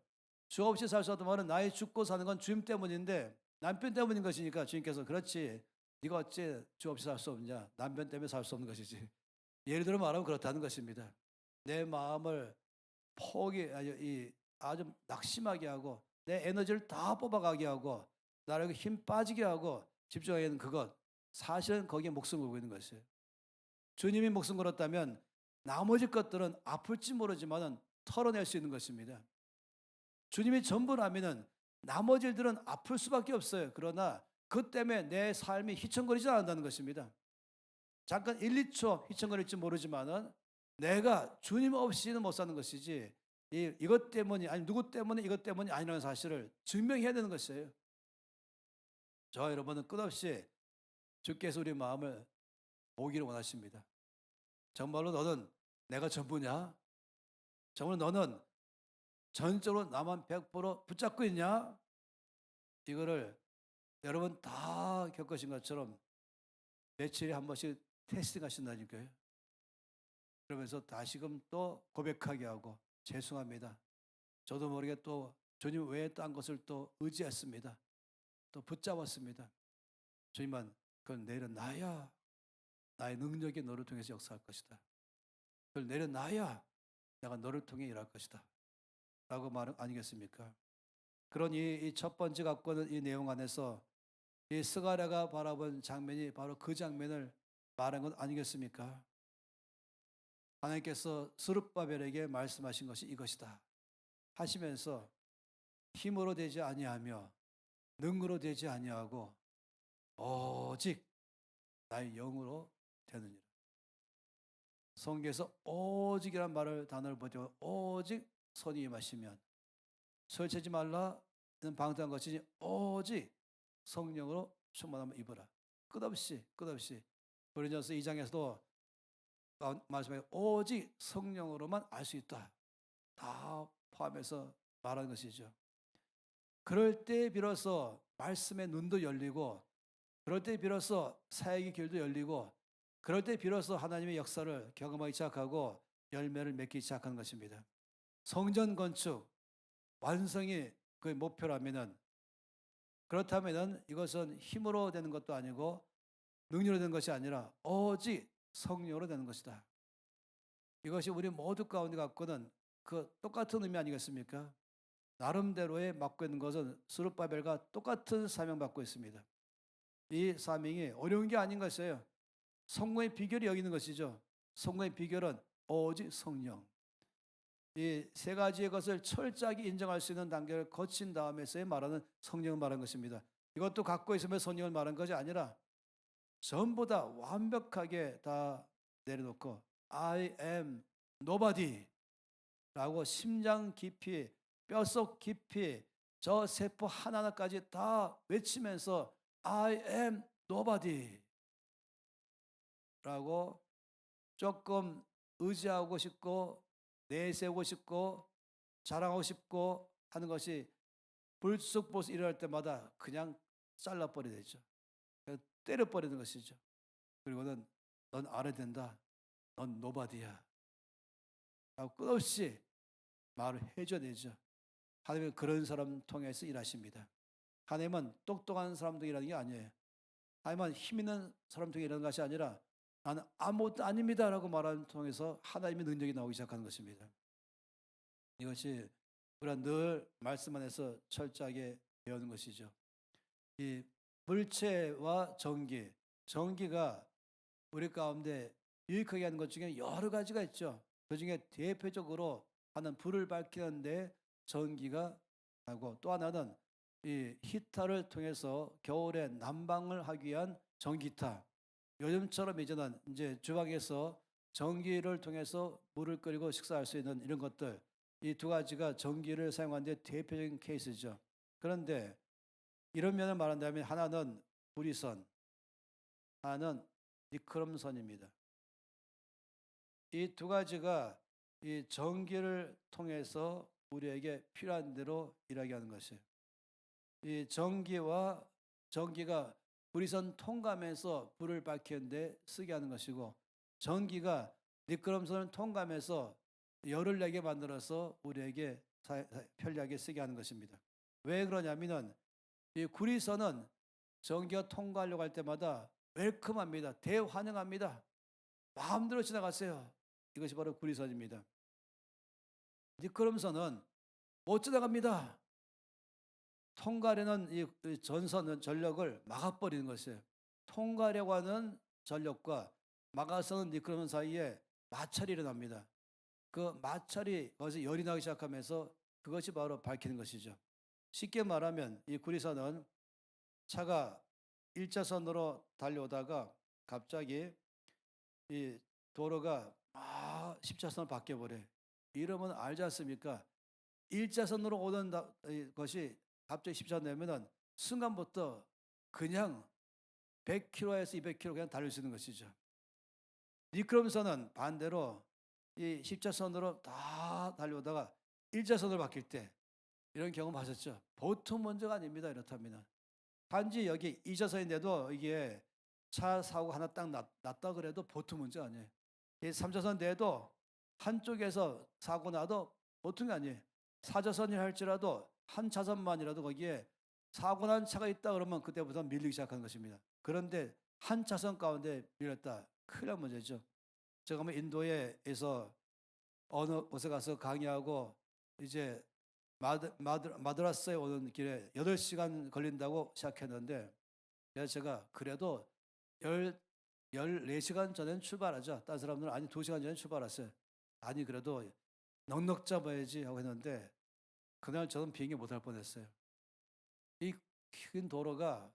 주 없이 살 수 없다는 말은 나의 죽고 사는 건 주님 때문인데 남편 때문인 것이니까 주님께서 그렇지. 네가 어째 주 없이 살 수 없냐? 남편 때문에 살 수 없는 것이지. 예를 들어 말하면 그렇다는 것입니다. 내 마음을 아주 낙심하게 하고 내 에너지를 다 뽑아가게 하고 나를 힘 빠지게 하고 집중하게 하는 그것, 사실은 거기에 목숨 걸고 있는 것이에요. 주님이 목숨 걸었다면 나머지 것들은 아플지 모르지만 털어낼 수 있는 것입니다. 주님이 전부라면 나머지 일들은 아플 수밖에 없어요. 그러나 그 때문에 내 삶이 휘청거리지 않는다는 것입니다. 잠깐 1, 2초 휘청거릴지 모르지만은 내가 주님 없이는 못 사는 것이지 이것 때문이 아니 누구 때문에 이것 때문이 아니라는 사실을 증명해야 되는 것이에요. 저와 여러분은 끝없이 주께서 우리 마음을 보기를 원하십니다. 정말로 너는 내가 전부냐? 정말 너는 전적으로 나만 100% 붙잡고 있냐? 이거를 여러분 다 겪으신 것처럼 며칠에 한 번씩 테스팅 하신다니까요. 그러면서 다시금 또 고백하게 하고 죄송합니다. 저도 모르게 또 주님 외에 딴 것을 또 의지했습니다. 또 붙잡았습니다. 주님만 그걸 내려놔야 나의 능력이 너를 통해서 역사할 것이다. 그걸 내려놔야 내가 너를 통해 일할 것이다. 라고 말은 아니겠습니까? 그런 이 첫 번째 갖고 있는 이 내용 안에서 이 스가랴가 바라본 장면이 바로 그 장면을 말한 것 아니겠습니까? 하나님께서 스룹바벨에게 말씀하신 것이 이것이다 하시면서 힘으로 되지 아니하며 능으로 되지 아니하고 오직 나의 영으로 되느니라. 성경에서 오직이란 단어를 보죠. 오직 손이 임하시면 설치지 말라는 방탕한 것이지 오직 성령으로 충만함을 입어라. 끝없이 고린도전서 2장에서도 말씀해 오직 성령으로만 알 수 있다. 다 포함해서 말하는 것이죠. 그럴 때 비로소 말씀의 눈도 열리고 그럴 때 비로소 사역의 길도 열리고 그럴 때 비로소 하나님의 역사를 경험하기 시작하고 열매를 맺기 시작하는 것입니다. 성전 건축 완성이 그 목표라면은 그렇다면은 이것은 힘으로 되는 것도 아니고 능력으로 되는 것이 아니라 오직 성령으로 되는 것이다. 이것이 우리 모두 가운데 갖고는 그 똑같은 의미 아니겠습니까? 나름대로의 맡고 있는 것은 스룹바벨과 똑같은 사명 받고 있습니다. 이 사명이 어려운 게 아닌 것이에요. 성공의 비결이 여기 있는 것이죠. 성공의 비결은 오직 성령. 이 세 가지의 것을 철저하게 인정할 수 있는 단계를 거친 다음에서의 말하는 성령을 말한 것입니다. 이것도 갖고 있으면 성령을 말한 것이 아니라 전부 다 완벽하게 다 내려놓고 I am nobody. 라고 심장 깊이, 뼛속 깊이 저 세포 하나하나까지 다 외치면서 I am nobody 라고 조금 의지하고 싶고 내세우고 싶고 자랑하고 싶고 하는 것이 불쑥불쑥 일어날 때마다 그냥 잘라버려야 되죠. 그냥 때려버리는 것이죠. 그리고는 넌 알아야 된다. 넌 노바디야. 라고 끝없이 말을 해줘야 되죠. 하나님은 그런 사람 통해서 일하십니다. 하나님은 똑똑한 사람도 일하는 게 아니에요. 하나님은 힘 있는 사람 통해 일하는 것이 아니라 나는 아무것도 아닙니다 라고 말하는 통해서 하나님의 능력이 나오기 시작하는 것입니다. 이것이 우리가 늘 말씀 안에서 철저하게 배우는 것이죠. 이 물체와 전기, 전기가 우리 가운데 유익하게 하는 것 중에 여러 가지가 있죠. 그 중에 대표적으로 하나는 불을 밝히는데 전기가 나고, 또 하나는 이 히터를 통해서 겨울에 난방을 하기 위한 전기타. 요즘처럼 이제는 이제 주방에서 전기를 통해서 물을 끓이고 식사할 수 있는 이런 것들, 이 두 가지가 전기를 사용하는 데 대표적인 케이스죠. 그런데 이런 면을 말한다면 하나는 구리선, 하나는 니크롬선입니다. 이 두 가지가 이 전기를 통해서 우리에게 필요한 대로 일하게 하는 것이에요. 이 전기가 구리선 통감해서 불을 밝히는데 쓰게 하는 것이고, 전기가 미끄럼선을 통감해서 열을 내게 만들어서 우리에게 편리하게 쓰게 하는 것입니다. 왜 그러냐면은 이 구리선은 전기가 통과하려고 할 때마다 웰컴합니다. 대환영합니다. 마음대로 지나가세요. 이것이 바로 구리선입니다. 미끄럼선은 못 지나갑니다. 통과하려는 이 전선은 전력을 막아버리는 것이에요. 통과하려고 하는 전력과 막아서는 미끄럼선 사이에 마찰이 일어납니다. 그 마찰이 거기서 열이 나기 시작하면서 그것이 바로 밝히는 것이죠. 쉽게 말하면 이 구리선은 차가 1차선으로 달려오다가 갑자기 이 도로가 10차선으로 바뀌어버려요. 이러면 알지 않습니까? 1차선으로 오는 것이 갑자기 10차선 되면은 순간부터 그냥 100km에서 200km 그냥 달릴 수 있는 것이죠. 미끄럼선은 반대로 이 10차선으로 다 달려오다가 1차선으로 바뀔 때 이런 경험 하셨죠? 보통 문제가 아닙니다. 이렇다면 단지 여기 2차선인데도 이게 차 사고 하나 딱 났다 그래도 보통 문제가 아니에요. 이 3차선 돼도 한쪽에서 사고 나도 보통이 아니에요. 4차선이 할지라도 한 차선만이라도 거기에 사고 난 차가 있다 그러면 그때부터 밀리기 시작하는 것입니다. 그런데 한 차선 가운데 밀렸다. 큰일 난 문제죠. 제가 뭐 인도에서 어느 곳에 가서 강의하고 이제 마드라스에 오는 길에 8시간 걸린다고 시작했는데, 제가 그래도 14시간 전엔 출발하자. 다른 사람들은 아니 2시간 전에 출발했어요. 아니 그래도 넉넉 잡아야지 하고 했는데 그날 저는 비행기 못 할 뻔했어요. 이 큰 도로가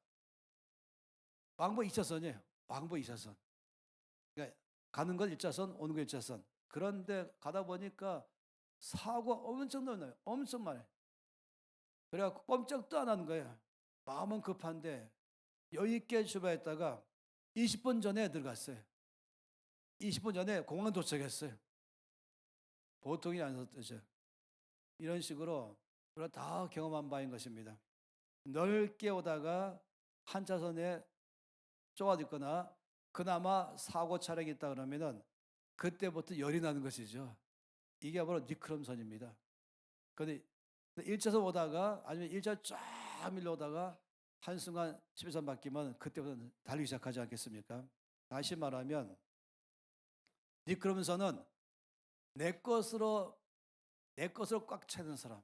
왕복 2차선이에요. 왕복 2차선. 그러니까 가는 건 1차선, 오는 건 1차선. 그런데 가다 보니까 사고가 엄청 나요. 엄청 많아요. 그래갖고 꼼짝도 안 하는 거예요. 마음은 급한데 여유 있게 출발했다가 20분 전에 들어갔어요. 20분 전에 공항 도착했어요. 보통이 아니었죠. 이런 식으로 우리가 다 경험한 바인 것입니다. 넓게 오다가 한 차선에 좁아졌거나 그나마 사고 차량이 있다 그러면은 그때부터 열이 나는 것이죠. 이게 바로 니크롬선입니다. 그런데 1차선 오다가 아니면 1차 쫙 밀려오다가 한순간 11선 바뀌면 그때부터 달리기 시작하지 않겠습니까? 다시 말하면 니크롬선은 내 것으로 꽉 차는 사람,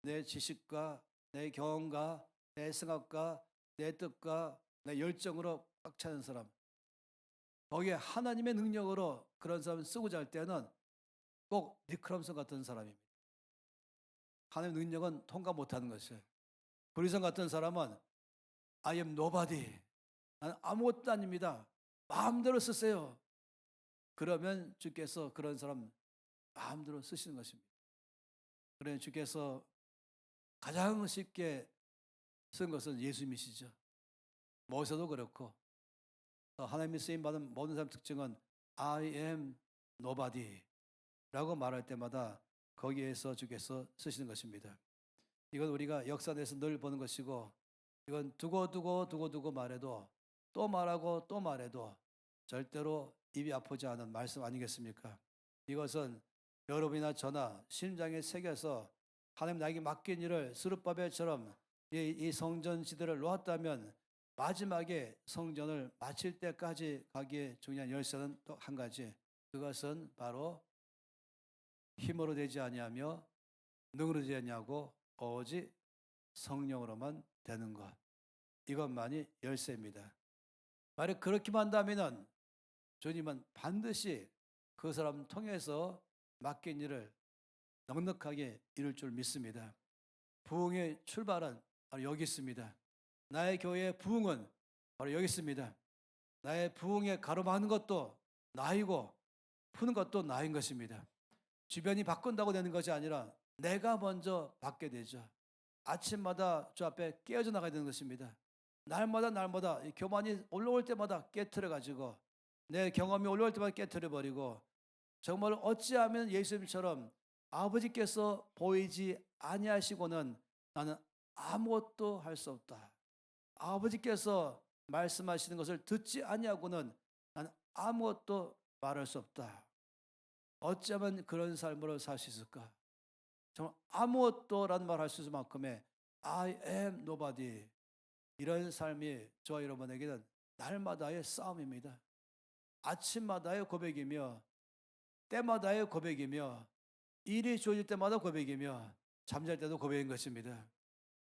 내 지식과 내 경험과 내 생각과 내 뜻과 내 열정으로 꽉 차는 사람, 거기에 하나님의 능력으로 그런 사람을 쓰고자 할 때는 꼭 니크롬선 같은 사람입니다. 하나님의 능력은 통과 못하는 것이에요. 구리선 같은 사람은 I am nobody. 나는 아무것도 아닙니다. 마음대로 쓰세요. 그러면 주께서 그런 사람 마음대로 쓰시는 것입니다. 그래 주께서 가장 쉽게 쓴 것은 예수님이시죠. 모세도 그렇고 하나님이 쓰임 받은 모든 사람 특징은 I am nobody라고 말할 때마다 거기에서 주께서 쓰시는 것입니다. 이건 우리가 역사 내에서 늘 보는 것이고 이건 두고 말해도 또 말하고 또 말해도 절대로 입이 아프지 않은 말씀 아니겠습니까? 이것은 여러분이나 저나 심장에 새겨서 하나님 나에게 맡긴 일을 스룹바벨처럼 이 성전 지대를 놓았다면 마지막에 성전을 마칠 때까지 가기에 중요한 열쇠는 또 한 가지, 그것은 바로 힘으로 되지 아니하며 능으로 되지 아니하고 오직 성령으로만 되는 것, 이것만이 열쇠입니다. 만약 그렇게만 한다면 주님은 반드시 그 사람 통해서 맡긴 일을 넉넉하게 이룰 줄 믿습니다. 부흥의 출발은 바로 여기 있습니다. 나의 교회의 부흥은 바로 여기 있습니다. 나의 부흥에 가로막는 것도 나이고 푸는 것도 나인 것입니다. 주변이 바꾼다고 되는 것이 아니라 내가 먼저 받게 되죠. 아침마다 주 앞에 깨어져 나가야 되는 것입니다. 날마다 이 교만이 올라올 때마다 깨트려 가지고 내 경험이 올라올 때마다 깨트려 버리고 정말 어찌하면 예수님처럼 아버지께서 보이지 아니하시고는 나는 아무것도 할 수 없다. 아버지께서 말씀하시는 것을 듣지 아니하고는 나는 아무것도 말할 수 없다. 어쩌면 그런 삶으로 살 수 있을까? 정말 아무것도라는 말 할 수 있을 만큼의 I am nobody, 이런 삶이 저와 여러분에게는 날마다의 싸움입니다. 아침마다의 고백이며 때마다의 고백이며 일이 좋아질 때마다 고백이며 잠잘 때도 고백인 것입니다.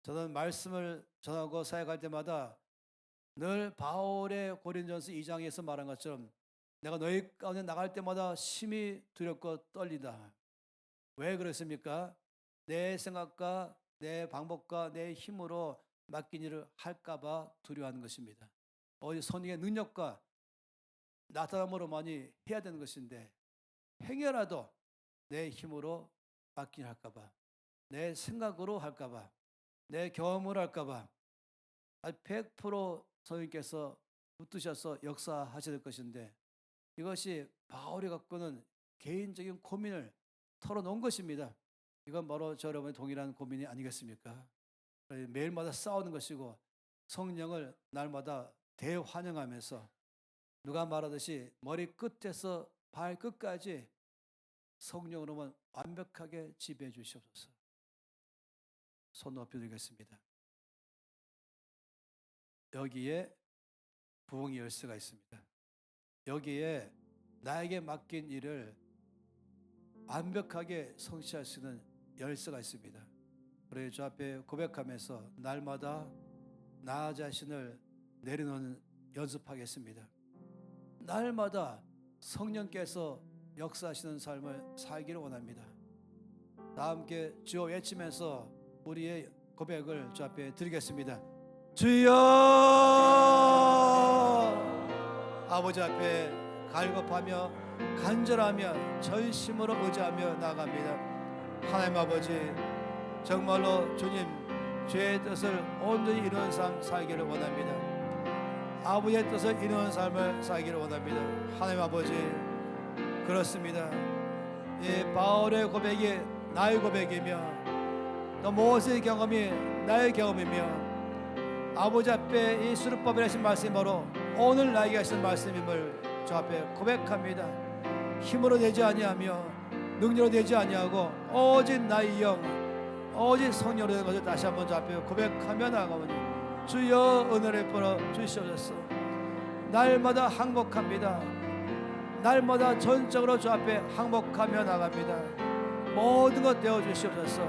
저는 말씀을 전하고 사역할 때마다 늘 바울의 고린전서 2장에서 말한 것처럼 내가 너희 가운데 나갈 때마다 심히 두렵고 떨리다. 왜 그렇습니까? 내 생각과 내 방법과 내 힘으로 맡긴 일을 할까봐 두려워하는 것입니다. 어디 선행의 능력과 나타남으로만이 해야 되는 것인데 행여라도 내 힘으로 맡긴 할까봐, 내 생각으로 할까봐, 내 경험으로 할까봐 100% 선생님께서 붙드셔서 역사하셔야 될 것인데 이것이 바울이 갖고는 개인적인 고민을 털어놓은 것입니다. 이건 바로 저 여러분의 동일한 고민이 아니겠습니까? 매일마다 싸우는 것이고 성령을 날마다 대환영하면서 누가 말하듯이 머리 끝에서 발끝까지 성령으로만 완벽하게 지배해 주시옵소서. 손 높여드리겠습니다. 여기에 부흥의 열쇠가 있습니다. 여기에 나에게 맡긴 일을 완벽하게 성취할 수 있는 열쇠가 있습니다. 그래서 저 앞에 고백하면서 날마다 나 자신을 내려놓는 연습하겠습니다. 날마다 성령께서 역사하시는 삶을 살기를 원합니다. 다 함께 주여 외치면서 우리의 고백을 주 앞에 드리겠습니다. 주여! 아버지 앞에 갈급하며 간절하며 전심으로 의지하며 나갑니다. 하나님 아버지, 정말로 주님 죄의 뜻을 온전히 이루는 삶 살기를 원합니다. 아버지의 뜻을 이루는 삶을 살기를 원합니다. 하나님 아버지, 그렇습니다. 이 바울의 고백이 나의 고백이며 또 모세의 경험이 나의 경험이며 아버지 앞에 이 수르바벨 하신 말씀이 바로 오늘 나에게 하신 말씀임을 주 앞에 고백합니다. 힘으로 되지 아니하며 능력으로 되지 아니하고 오직 나의 영, 오직 성령으로 된 것을 다시 한번 주 앞에 고백하며 나가오니 주여 은혜를 베풀어 주시옵소서. 날마다 항복합니다. 날마다 전적으로 주 앞에 항복하며 나갑니다. 모든 것 되어 주시옵소서.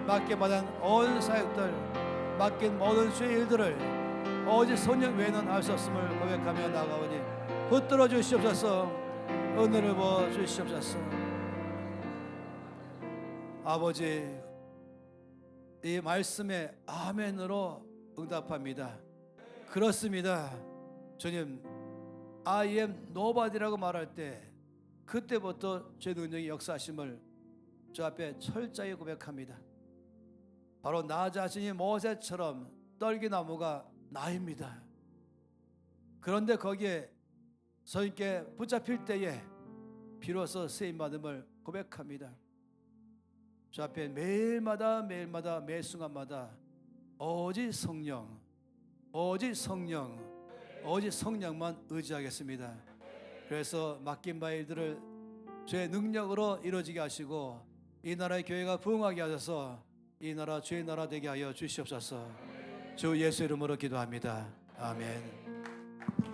맡게 받은 온 사역들, 맡긴 모든 주의 일들을 오직 성령 외에는 할 수 없음을 고백하며 나가오니 붙들어 주시옵소서. 은혜를 부어 주시옵소서. 아버지, 이 말씀에 아멘으로 응답합니다. 그렇습니다. 주님, I am nobody라고 말할 때 그때부터 죄 능력의 역사하심을 주 앞에 철저히 고백합니다. 바로 나 자신이 모세처럼 떨기나무가 나입니다. 그런데 거기에 성령께 붙잡힐 때에 비로소 쓰임받음을 고백합니다. 주 앞에 매일마다 매 순간마다 오직 성령, 오직 성령, 오직 성령만 의지하겠습니다. 그래서 맡긴 바 일들을 주의 능력으로 이루어지게 하시고 이 나라의 교회가 부흥하게 하셔서 이 나라 주의 나라 되게 하여 주시옵소서. 주 예수 이름으로 기도합니다. 아멘.